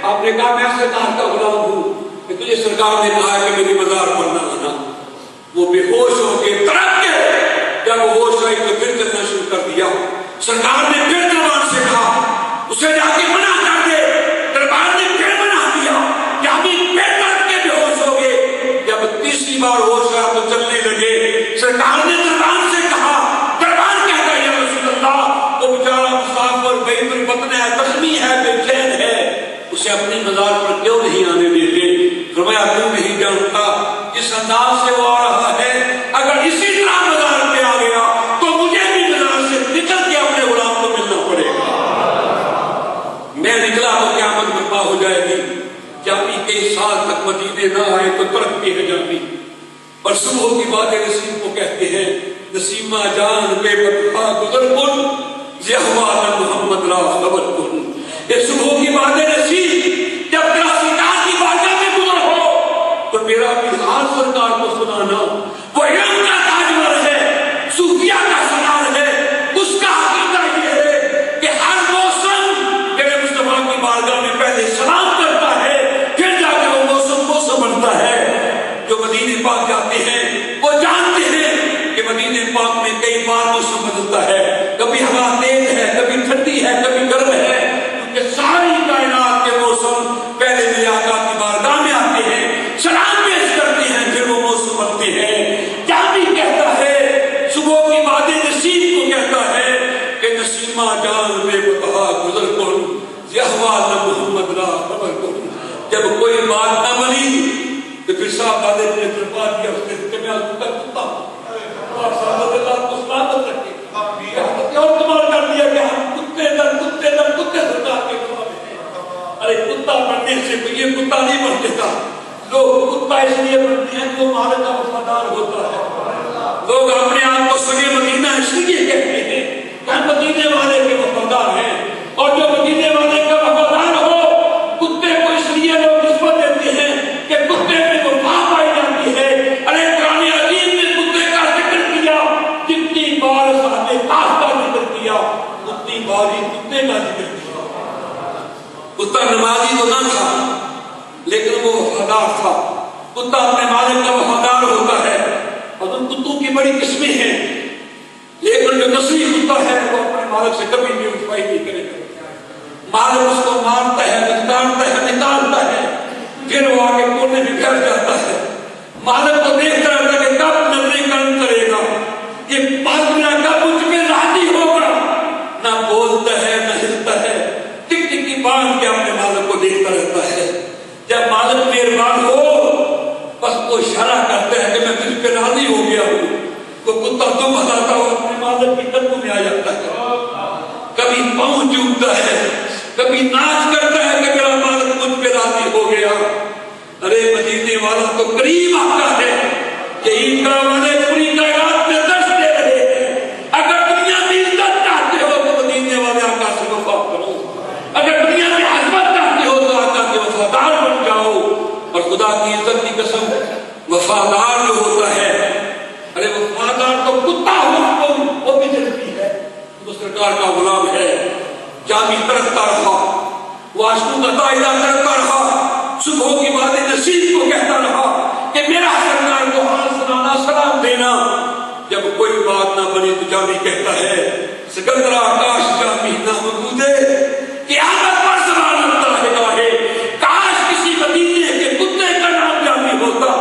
آپ نے کہا میں سرکار کا غلام ہوں کہ تجھے سرکار نے کہا کہ میری مزار پڑھنا آنا۔ وہ بے ہوش ہو کے تڑپ کے، جب وہ ہوش آئی تو پھر چلنا شروع کر دیا۔ سرکار نے پھر دربان سے کہا اسے جا کے منع کر دے، دربان نے پھر منع کیا، جامی پھر تڑپ کے بے ہوش ہو گئے۔ جب تیسری بار ہوش آیا تو چلنے لگے، سرکار نے دربان سے کہا، دربان کہتا ہے یا رسول اللہ وہ بیچارہ مسافر بیت الوطن ہے، زخمی ہے، بے چین ہے، اسے اپنی مزار پر کیوں نہیں آنے دیتے؟ فرمایا تم نہیں جانتا جس انداز سے وہ آ رہا ہے، اگر اسی طرح مزار پہ آ گیا تو مجھے بھی مزار سے نکل کے اپنے غلام کو ملنا پڑے گا۔ میں نکلا تو قیامت برپا ہو جائے گی۔ جامی کئی سال تک مدینے نہ آئے تو تڑپتی ہے جامی، اور صبح کی باتیں نسیم کو کہتے ہیں، نسیمہ جان بے بدخواہ گزر کن یہ احوال محمد را خبر کن۔ یہ صبح کی باتیں نسیم جب تیرا سرکار کی باتیں میں گزر ہو تو میرا بھی حال سرکار کو سنانا۔ وہ علم کا تاجور ہے، صوفیہ کا سردار ہے، اس کا عقیدہ یہ ہے کہ ہر موسم میرے مصطفیٰ کی بارگاہ میں پہلے سلام کرتا ہے، پھر جا کے وہ موسم بنتا ہے۔ جو مدینے پاک جاتے ہیں وہ جانتے ہیں کہ مدینے پاک میں کئی بار موسم بدلتا ہے، کبھی ہوا تیز ہے، کبھی ٹھنڈی ہے، کبھی گرم ہے، کیونکہ ساری کائنات کے موسم پہلے میرے آقا کی بارگاہ میں آتے ہیں، سلام پیش کرتے ہیں، پھر وہ موسم بنتے ہیں۔ جامی کہتا ہے، صبح کی باتیں نسیم کو کہتا ہے کہ نسیمہ جان بے بقا گزر کن یہ احوال محمد را خبر کن۔ جب کوئی بات نہ بنی تو پھر صاحب دادے نے دربار کیا، اس نے کہ میں آپ کا کتا اور صاحب اللہ کو سلامت رکھے، اور کمال کر دیا کہ ہم کتے در سرکار کے کمال ہیں۔ ارے کتا بننے سے یہ کتا نہیں بن دیتا، لوگ کتا اس لیے بنتے ہیں تو مالک کا وفادار ہوتا ہے۔ لوگ اپنے آپ کو سگے مدینہ اس لیے کہتے ہیں کہ ہم مدینے والے کے وفادار ہیں، اور جو مدینے والے کا وفادار ہو کتے کو اس لیے لوگ نسبت دیتے ہیں کہ کتے میں وفا پائی جاتی ہے۔ ارے قرآن عظیم نے کتے کا ذکر کیا، جتنی بار صاحب کاف کا ذکر کیا اتنی بار ہی کتے کا ذکر کیا۔ کتا نمازی تو نہ تھا لیکن وہ وفادار تھا۔ کتا اپنے مالک کا وفادار ہوتا ہے، اور ان کتوں کی بڑی قسمیں ہیں، لیکن جو نسلی کتا ہے وہ اپنے مالک سے کبھی بھی وفائی نہیں کرے گا۔ مالک اس کو مارتا ہے، نکالتا ہے، پھر وہ آگے کونے میں گھر جاتا ہے۔ مالک کو دیکھتا رہتا ہے کہ کب نظریں کرم کرے گا، یہ مالک میرا کب مجھ پہ راضی ہوگا۔ نہ بولتا ہے نہ ہلتا ہے، ٹک ٹک کی باندھ کے اپنے مالک کو دیکھتا رہتا ہے۔ جب مالک مہربان ہو بس وہ اشارہ کرتا ہے کہ میں تجھ پہ راضی ہو گیا ہوں، وہ کتا دم ہلاتا ہوا اپنے مالک کی قدموں میں آ جاتا ہے، کبھی پاؤں چومتا ہے، کبھی ناچ کرتا ہے کہ میرا مالک مجھ پہ راضی ہو گیا۔ ارے مدینے والا تو قریب آتا ہے کہ عیدگاہ والے پوری کائنات میں درس دے رہے ہیں، اگر دنیا میں عزت چاہتے ہو تو مدینے والے آقا سے وفا کرو، اگر دنیا میں عظمت چاہتے ہو تو آقا کے وفادار بن جاؤ۔ اور خدا کی عزت کی قسم وفادار جو ہوتا ہے، ارے وفادار تو کتا ہو وہ بھی جلتی ہے، وہ سرکار کا غلام ہے۔ جامی ترکتا رہا، وہ عاشقوں کا دائرہ ترکتا رہا، صبح کی باتیں نصیب کو کہتا رہا کہ میرا سرکار کو حال سنانا، سلام دینا۔ جب کوئی بات نہ بنی تو جامی کہتا ہے سکندر آکاش جامی نہ مقبودے قیامت پر سوال ہوتا ہے گاہے، کاش کسی مدینے کے کتے کا نام جامی ہوتا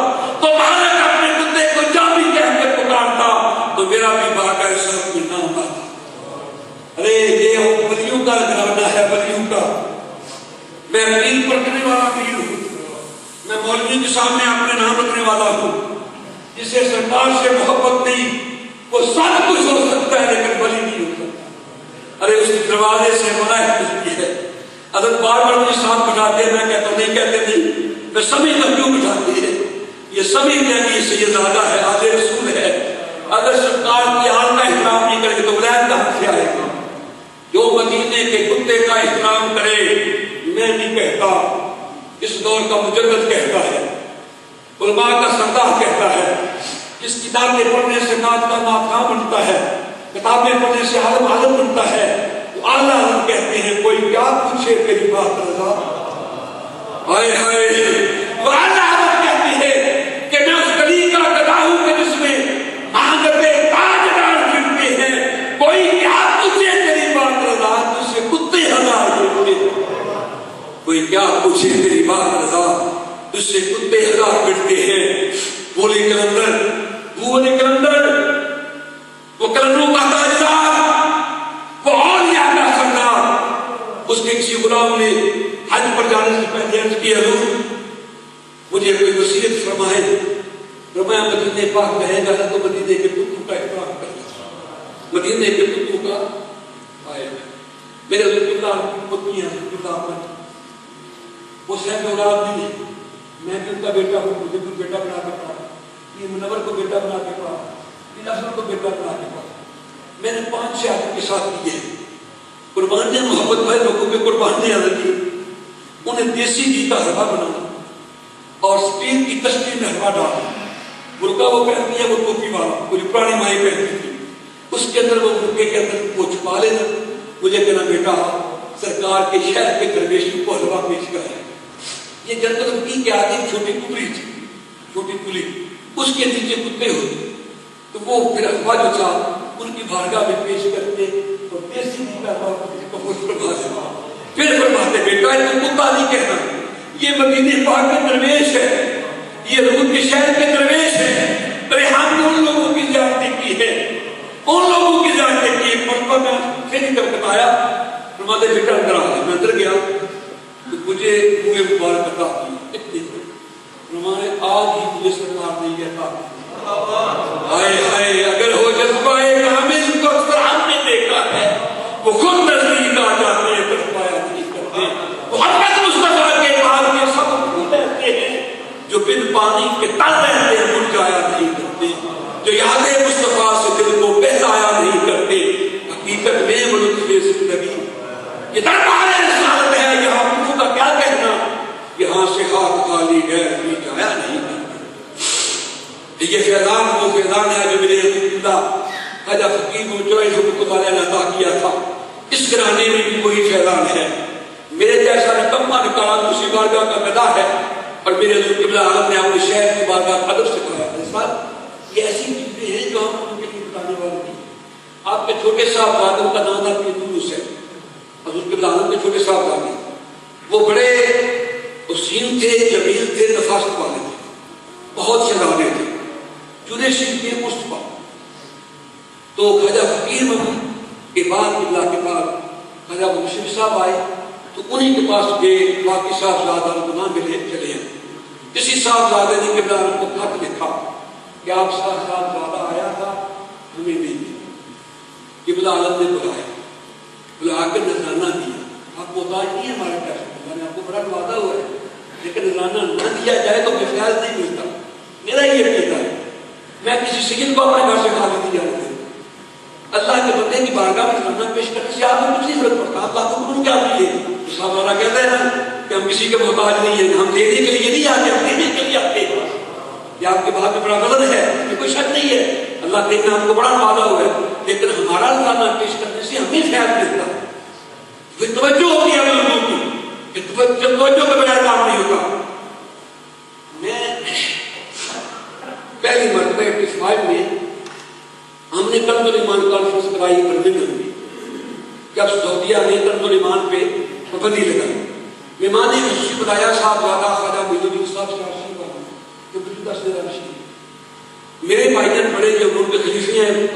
تو مالک اپنے کتے کو جامی کہہ کے پکارتا تو میرا بھی باغ ایسا کوئی نام آتا۔ ارے یہ ولیوں کا گھرانا ہے، ولیوں کا۔ میں پیر پکڑنے والا پیر ہوں، میں مولوی کے سامنے اپنے نام رکھنے والا ہوں، جسے سرکار سے محبت نہیں وہ سب کچھ ہو سکتا ہے لیکن ولی نہیں ہو سکتا. ارے اس دروازے سے منع کی ہے. حضرت بار بار مجھے ساتھ بٹھاتے ہیں, میں کہتا ہوں نہیں کہتے نہیں, میں سمجھتا کیوں بٹھاتے ہیں. یہ سمجھتے ہیں کہ یہ سیدزادہ ہے, آل رسول ہے. اگر سرکار کی آل کا احترام نہیں کرے تو ولایت کہاں سے آئے گا؟ جو مدینے کے کتے کا احترام کرے, میں نہیں کہتا, اس دور کا مجدد کہتا ہے, علماء کا سردار کہتا ہے, جس کتابیں پڑھنے سے نعت کا نعت خواں بنتا ہے, کتابیں پڑھنے سے عالم عالم بنتا ہے, تو اعلیٰ حضرت کہتے ہیں کوئی کیا پوچھے تیری بات رضا. ہائے ہائے, وہ اعلیٰ حضرت کہتی ہے کہ میں اس گلی کا گدا ہوں کہ جس میں مہنگے تاجدار پھرتے ہیں, کوئی کیا پوچھے تیری بات رضا, تجھ سے کتے ہزار پھرتے ہیں. کوئی کیا پوچھے تیری بات رضا, تجھ سے کتے ہزار پھرتے ہیں. بولی کلندر, بولی کلندر, وہ کلندروں کا تاجدار, وہ اولیاء کا سردار. اس کے کسی غلام نے حج پر جانے سے پہلے عرض کی, حضور مجھے کوئی وصیت فرمائے. فرمایا مدینے پاک میں جانا تو مدینے کے کتوں کا احترام کرنا, مدینے کے کتوں کا. آئے میرے حضرت اللہ کی پتنیاں اللہ وہ صاحب اولاد نہیں ہے, میں بھی ان کا بیٹا ہوں, مجھے بھی بیٹا بنا کے پڑھا, یہ منور کو بیٹا بنا کے پڑھا, یہ نصر کو بیٹا بنا کے پڑھا. میں نے 5 آدمی کے ساتھ کیے قربانیاں, محبت بھائی لوگوں کے قربانیاں رکھی. انہیں دیسی گھی کا حلوہ بنانا اور اسٹیل کی تشکیل میں حلوہ ڈالنا. مرغا وہ پہنتی ہے وہ ٹوپی والا, مجھے پرانی مائی پہنتی تھی, اس کے اندر وہ مرغے کے اندر وہ چھپا لینا. مجھے کہنا بیٹا سرکار کے شہر کے درویشوں کو حلوہ پیش کرا ہے. یہ جنگل کی کے آگے چھوٹی کپڑی تھی, چھوٹی کلی, اس کے نیچے کتے ہوتے, تو وہ پھر حلوہ جو تھا ان کی بارگاہ میں پیش کرتے اور دیسی گھی کا حلوہ پھر فرماتے بیٹا یہ کتا نہیں کہنا, یہ مدینے پاک کے درویش ہے, یہ روح کے شہر کے درویش ہے. ارے ہم نے ان لوگوں کی زیادتی کی ہے, ان لوگوں کی زیادتی کی ہے. مرتبہ میں پھر ہی جب بتایا فرماتے بیٹا اندر آ گیا. میں اندر گیا تو مجھے منہ مبارک عطا کی. فرمانے آج ہی مجھے سرکار نہیں کہتا. ہائے ہائے, اگر ہو جذبہ کامل تو اکثر ہم نے دیکھا ہے, وہ خود نزدیک آ جاتے ہیں پر پایا نہیں کرتے. محمد مصطفیٰ کے پاس یہ سب بھول رہتے ہیں جو بن پانی کے تل رہتے ہیں, مرجایا نہیں کرتے, جو یاد مصطفیٰ سے دل کو بہلایا نہیں کرتے. حقیقت میں وہ لطف زندگی یہ دربار رسالت ہے, یہاں پوروں کا کیا کہنا, یہاں سے ہاتھ خالی غیر بھی جایا نہیں کرتے. یہ فیضان وہ فیضان ہے جو میرے اللہ خواجہ فقیر مجوید رحمۃ اللہ علیہ نے عطا کیا تھا. اس گھرانے میں بھی وہی فیضان ہے. میرے جیسا نکما نکالا دوسری بارگاہ کا گدا ہے, اور میرے حضور قبلہ عالم نے اپنے شہر کی بارگاہ ادب سکھایا. اس بات یہ ایسی چیزیں ہیں جو ہم ان کے لیے بتانے والے نہیں. آپ کے چھوٹے صاحب آدم کا نام تھا پیدروس ہے, حضور قبلہ عالم کے چھوٹے صاحب آدم, وہ بڑے حسین تھے, جمیل تھے, نفاست والے تھے, بہت شہزادے تھے, جنیشن کے مصطفیٰ. تو خواجہ فقیر محمود کے بعد قبلہ کے بعد خواجہ مشرف صاحب آئے تو انہی کے پاس گئے. باقی صاحبزادہ کو نہ ملے, چلے ہیں. کسی صاحبزادے نے قبلہ کو خط لکھا کہ آپ صاحبزادہ آیا تھا, ہمیں نہیں ملا. قبلہ عالم نے بلایا, بلا کر نذرانہ دیا. آپ کو بتایا نہیں ہے ہمارے پاس, میں نے آپ کو بڑا وعدہ ہوا ہے, لیکن نذرانہ نہ دیا جائے تو فیض نہیں ملتا. میرا یہ عقیدہ ہے, میں کسی سید کو اپنے گھر سے خالی نہیں جانے دوں. اللہ کے بندے کی بارگاہ میں نذرانہ پیش کرنے سے آپ کو کچھ نہیں فرق پڑتا. اللہ کو حکم کیا ملے, صاحب والا کہتا ہے نا کہ ہم کسی کے محتاج نہیں ہیں, ہم دینے کے لیے نہیں آتے, ہم دینے کے لیے آتے ہیں. یہ آپ کے بات میں بڑا غلط ہے, یہ کوئی شک نہیں ہے. اللہ کے ہم کو بڑا وعدہ ہوا ہے, لیکن ہمارا نذرانہ پیش کرنے سے ہمیں فیض ملتا ہے. پھر توجہ ہوتی ہے لوگوں کی, توجہ کے بغیر کام نہیں ہوتا. میں پہلی مرتبہ 85 میں ہم نے کنز الایمان کانفرنس کرائی برمنگھم میں, جب سعودیہ نے کنز الایمان پہ پابندی لگائی. مہمان خصوصی بتایا صاحبزادہ خواجہ معین الدین صاحب شاہشی والے جو موجودہ صدر رشید. میرے بھائی جان بڑے جو ان کے خلیفے ہیں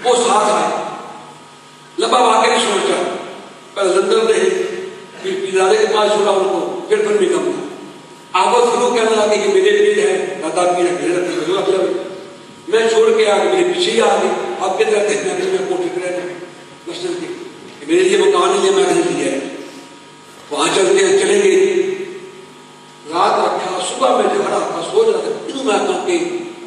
وہ ساتھ آئے. لمبا واقعہ نہیں سوچا, پہلے لندن رہے, پھر پیزارے کے پاس چھوڑا ان کو, پھر برمنگھم. آواز ضرور کہنے لگے کہ میرے پیر ہے دادا پیر ہے میرے ضرور اکثر میں چھوڑ کے آ کے میرے پیچھے ہی آ گئی آپ کے طرح دیکھنا کہ میں کوٹھ رہا مسجد کی کہ میرے لیے مکان لیا میں نہیں لیا ہے وہاں چلتے ہیں چلیں گے رات رکھا صبح میں جھگڑا تھا سوچ رہا تھا انہوں میں آتا کہ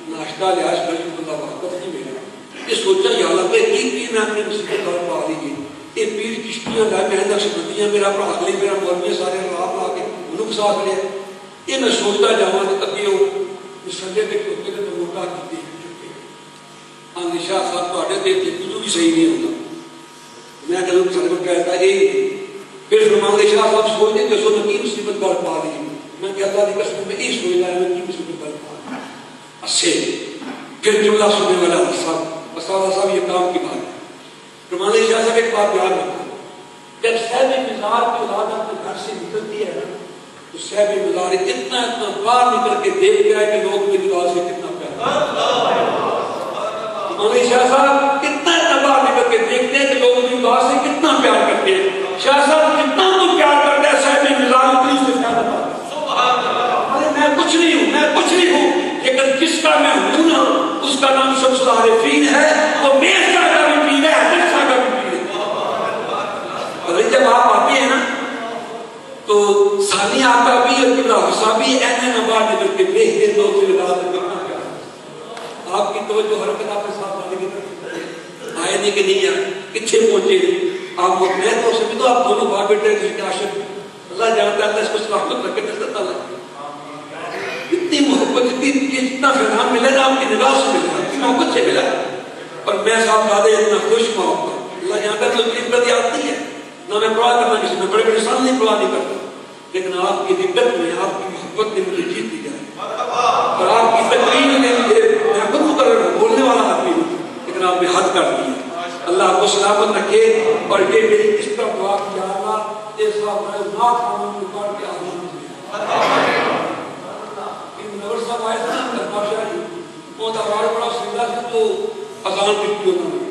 ناشتہ لیا اس بڑی بندہ واقف نہیں میرا یہ سوچا یا اللہ کہ ایک پیر میں اپنے مصیبت دور پا لیجیے یہ پیر کشتیاں لائے میں نقش بندیاں میرا اپنا اگلی میرا مولوی سارے رات لا کے انہوں کے ساتھ لیا یہ میں سوچتا جاؤں کہ ابھی وہ سنڈے کے کتے نے تو موٹا کی آنگی شاہ صاحب تو آٹے دیتے کچھ بھی صحیح نہیں ہوتا میں کہوں کہ سنگت کہتا ہے پھر فرمانگی شاہ صاحب سوچتے کہ سو نکی مصیبت دور پا لیجیے میں کہتا دی قسم میں یہ سوچ رہا ہے کہ مصیبت دور پا لیجیے اسے پھر جملہ سننے والا صاحب صاحب یہ کام کی بات ہے فرمانگی شاہ صاحب ایک بات بیان رکھتا جب صاحب مزار کی اولاد اپنے گھر سے نکلتی ہے تو صاحب مزار اتنا باہر نکل کے دیکھ گیا ہے کہ لوگ میری دعا سے کتنا پیار مولانا شاہ صاحب اتنا باہر نکل کے دیکھتے ہیں کہ لوگ میری دعا سے کتنا پیار کرتے ہیں شاہ صاحب کتنا تو پیار کرتا ہے صاحب مزار اتنی سے پیار کرتا ہے میں کچھ نہیں ہوں لیکن جس کا میں ہوں نا اس کا نام شمس العارفین ہے وہ میرے شاہ کا بھی پیر ہے حضرت شاہ کا بھی پیر ہے اور جب آپ آتے ہیں نا تو ثانی آقا بھی اور قبلہ حسا بھی ایسے نبار نکل کے دیکھتے لوگ سے لگا کر کرنا کیا آپ کی توجہ حرکت آپ کے ساتھ آنے کی طرف آئے نہیں کہ نہیں آئے کچھے پہنچے نہیں آپ کو میں تو سبھی تو آپ دونوں بار بیٹھے جس کے عاشق اللہ جانتا ہے اللہ اس کو سلامت رکھے نزدت اللہ اتنی محبت اتنا فیضان ملے نا آپ کی نگاہ سے ملے اتنی محبت سے ملا اور میں صاحب دادے اتنا خوش محبت اللہ جانتا ہے تو اتنی بڑی آتی ہے نہ میں پڑھا کرنا کسی میں بڑے بڑے سامنے پڑھا نہیں کرتا لیکن آپ کی دقت میں آپ کی محبت نے مجھے جیت دی جائے اور آپ کی تقریر نے مجھے میں خود مقرر بولنے والا آدمی ہوں لیکن آپ نے حد کر دی اللہ آپ کو سلامت رکھے اور یہ میری اس طرح دعا کی اللہ یہ صاحب ہے نا کھانا مکار کے آدمی ان نور صاحب آئے تھے نا بادشاہ جی وہ دعوار بڑا سیدھا سے تو اذان بھی ہونا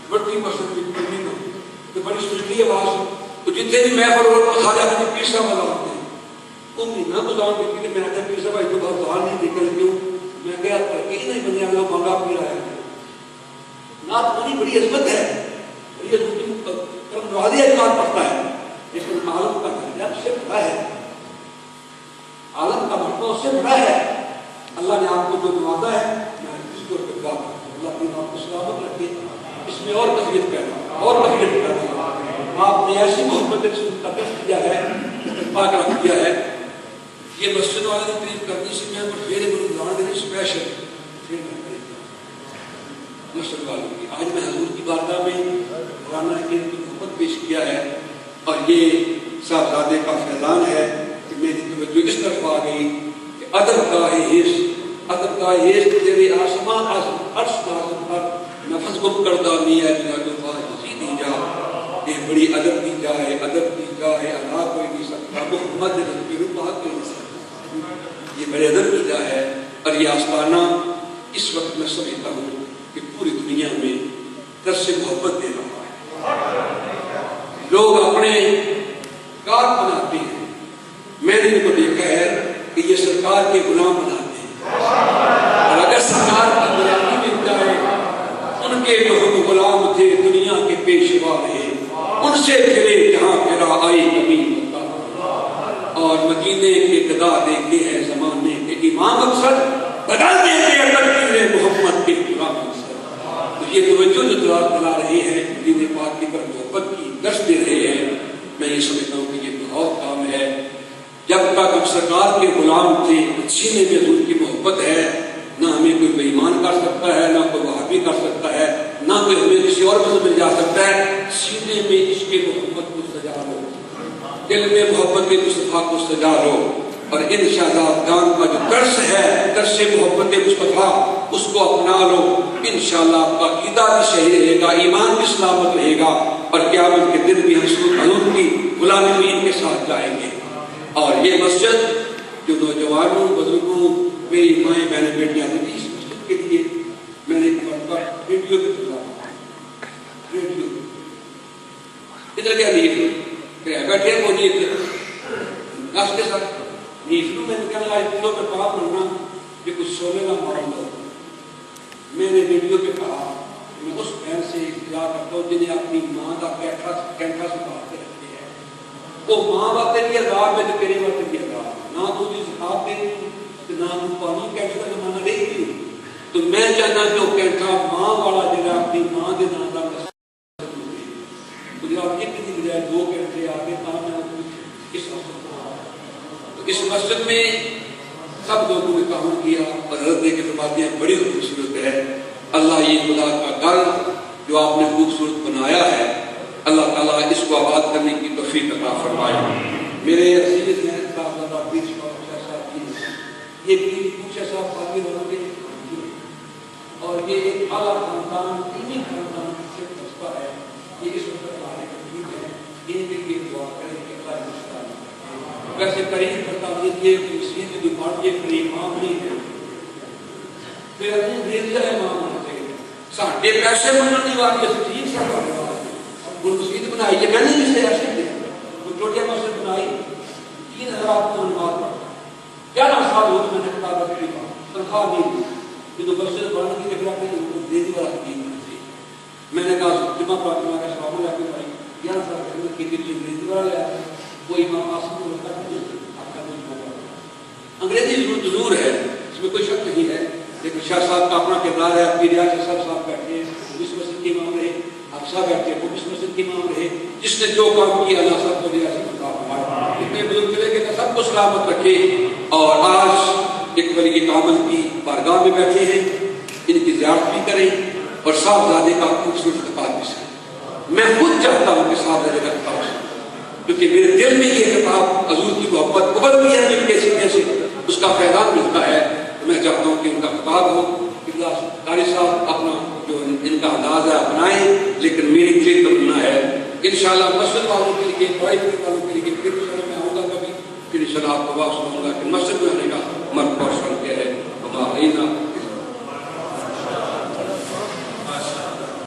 بڑی پسند بھی نہیں تو بڑی سجلی آواز تو جتنے بھی میں پر وہ کھا جاتے ہیں پیسہ والا ہوتے ہیں وہ مہینہ گزار دیتی کہ میں آتا پیسہ بھائی تو بہت دعا نہیں نکل کیوں میں گیا ترقی نہیں بنیا لوگ مانگا پی رہا ہے نات بڑی بڑی عظمت ہے بڑی عظمت کرم نوازی اعتماد پڑتا ہے لیکن عالم کا درجہ اس سے بڑا ہے عالم کا مرتبہ اس سے بڑا ہے اللہ نے آپ کو جو نوازا ہے میں اس کو دعا کرتا ہوں اللہ اپنی آپ کو سلامت رکھے اس میں اور تفریح کرنا اور تفریح کرنا آپ نے ایسی محبت سے ان کا دست کیا ہے پاک رکھ دیا ہے یہ مسجد والے نے تعریف کرنی سے میں پر میرے گرو گران دینے اسپیشل پھر میں کریں گا مسجد والوں کی آج میں حضور کی بارگاہ میں قرآن حکیم کی محبت پیش کیا ہے اور یہ صاحبزادے کا فیضان ہے کہ میری توجہ اس طرف آ گئی کہ ادب کا حیث تیرے آسمان عرش نازم پر نفس گم کردہ میاں جنا جو فاضی دی جا یہ بڑی ادب دی جائے اللہ کوئی نہیں سکتا محمد ربی روپا کوئی نہیں سکتا یہ بڑے ادب کی جا ہے اور یہ آستانہ اس وقت میں سمجھتا ہوں کہ پوری دنیا میں درس محبت دے رہا ہے لوگ اپنے کار بناتے ہیں میں نے ان کو دیکھا ہے کہ یہ سرکار کے غلام بناتے ہیں اور اگر سرکار کی غلامی مل جائے ان کے جو ہم غلام تھے دنیا کے پیشوا رہے ان سے پھرے جہاں پھرا آئی کبھی اور مدینے کے گدا دیکھتے ہیں زمانے کے امام اکثر بدل دیتے ہیں تقدیر محمد کے پورا مقصد تو یہ توجہ جو دلا رہے ہیں مدینے پاک کی پر محبت کی درس دے رہے ہیں میں یہ سمجھتا ہوں کہ یہ بہت کام ہے جب تک ہم سرکار کے غلام تھے سینے میں حضور کی محبت ہے نہ ہمیں کوئی بے ایمان کر سکتا ہے نہ کوئی وہابی کر سکتا ہے نہ کوئی ہمیں کسی اور مذہب میں جا سکتا ہے سینے میں عشق محبت کو سجا لو دل میں محبت مصطفیٰ کو سجا لو اور ان شہزادگان کا جو درس ہے درس محبت مصطفیٰ اس کو اپنا لو انشاءاللہ آپ کا عقیدہ بھی صحیح رہے گا ایمان بھی سلامت رہے گا اور قیامت کے دن بھی ہم حضور کی غلامی میں ان کے ساتھ جائیں گے اور یہ مسجد جو نوجوانوں بزرگوں میری مائیں بہنیں بیٹیاں تھیں اس مسجد کے لیے میں نے ایک مرتبہ ریڈیو پہ سنا ریڈیو ادھر کیا لیے بیٹھے وہ نہیں ناس کے ساتھ نیفلو میں نے کہا دلوں میں پاک بننا کہ کچھ سونے کا معاملہ ہو. میں نے ویڈیو پہ کہا میں اس بہن سے التجا کرتا ہوں جنہیں اپنی ماں کا کینٹا سکھا کے رکھتے ہیں. وہ ماں وقت بھی عذاب ہے تو تیرے وقت بھی عذاب ہے. نہ تو بھی زکات دے نہ تو پانی کینٹا کا زمانہ نہیں دی. تو میں چاہتا کہ وہ کینٹا ماں والا جگہ اپنی ماں کے نام کا دو گھنٹے آگے اس مسجد میں سب لوگوں نے کام کیا اور حضرت نے فرماتے ہیں بڑی خوبصورت ہے. اللہ یہ خدا کا گھر جو آپ نے خوبصورت بنایا ہے اللہ تعالیٰ اس کو آباد کرنے کی توفیق عطا فرمائے. میرے عزیز ہیں صاحب پیر صاحب کی یہ پیر پوچھا صاحب قاضی والوں کے اور یہ ایک اعلیٰ خاندان علمی خاندان سے بستا ہے. یہ اس وقت ہمارے قریب ہے ان کے لیے دعا کریں کہ اللہ مستقبل ویسے قریب بتا دیجیے کہ مسجد کی دکان کے قریب امام نہیں ہے پھر انگریزی امام ہونا چاہیے. ساڑھے پیسے مننے والی ٹھیک سا وہ مسجد بنائی ہے. میں نے بھی سے ایسے دیا وہ چھوٹیا مسجد بنائی 3000 کو نماز پڑھتا 11 سال ہو میں نے کتاب رکھی تنخواہ نہیں دی تو مسجد بنانے کی جگہ پہ انگریزی والا حکیم ہونا چاہیے. میں نے کہا جمعہ پڑھ کے میں کہا سلام علیکم بھائی 11 سال خدمت کی تھی انگریزی والا لیا وہ امام آسم کو لگتا ہے آپ کا انگریزی ضرور ہے اس میں کوئی شک نہیں ہے لیکن شاہ صاحب کا اپنا کردار ہے. اپنی ریاض صاحب بیٹھے ہیں اس مسجد کے امام رہے آپ صاحب بیٹھے ہیں وہ اس مسجد کے امام رہے. جس نے جو کام کیا اللہ صاحب کو ریاض اتنے بزرگ چلے گئے سب کو سلامت رکھے. اور آج ایک ولی کامل کی بارگاہ میں بیٹھے ہیں ان کی زیارت بھی کریں اور صاحبزادے کا خوبصورت خطاب بھی سنیں. میں خود چاہتا ہوں کہ صاحبزادے کا خطاب سنیں کیونکہ میرے دل میں یہ خطاب حضور کی محبت ابلتی ہے جن کے سینے سے اس کا پیغام ملتا ہے. میں چاہتا ہوں کہ ان کا خطاب ہو. قاری صاحب اپنا جو ان کا انداز ہے اپنائیں لیکن میری دل تمنا ہے انشاءاللہ مسجد والوں کے لیے پڑھائی والوں کے لیے پھر میں آؤں گا کبھی پھر انشاءاللہ آپ کو واپس سناؤں گا کہ مسجد میں آنے کا مرتبہ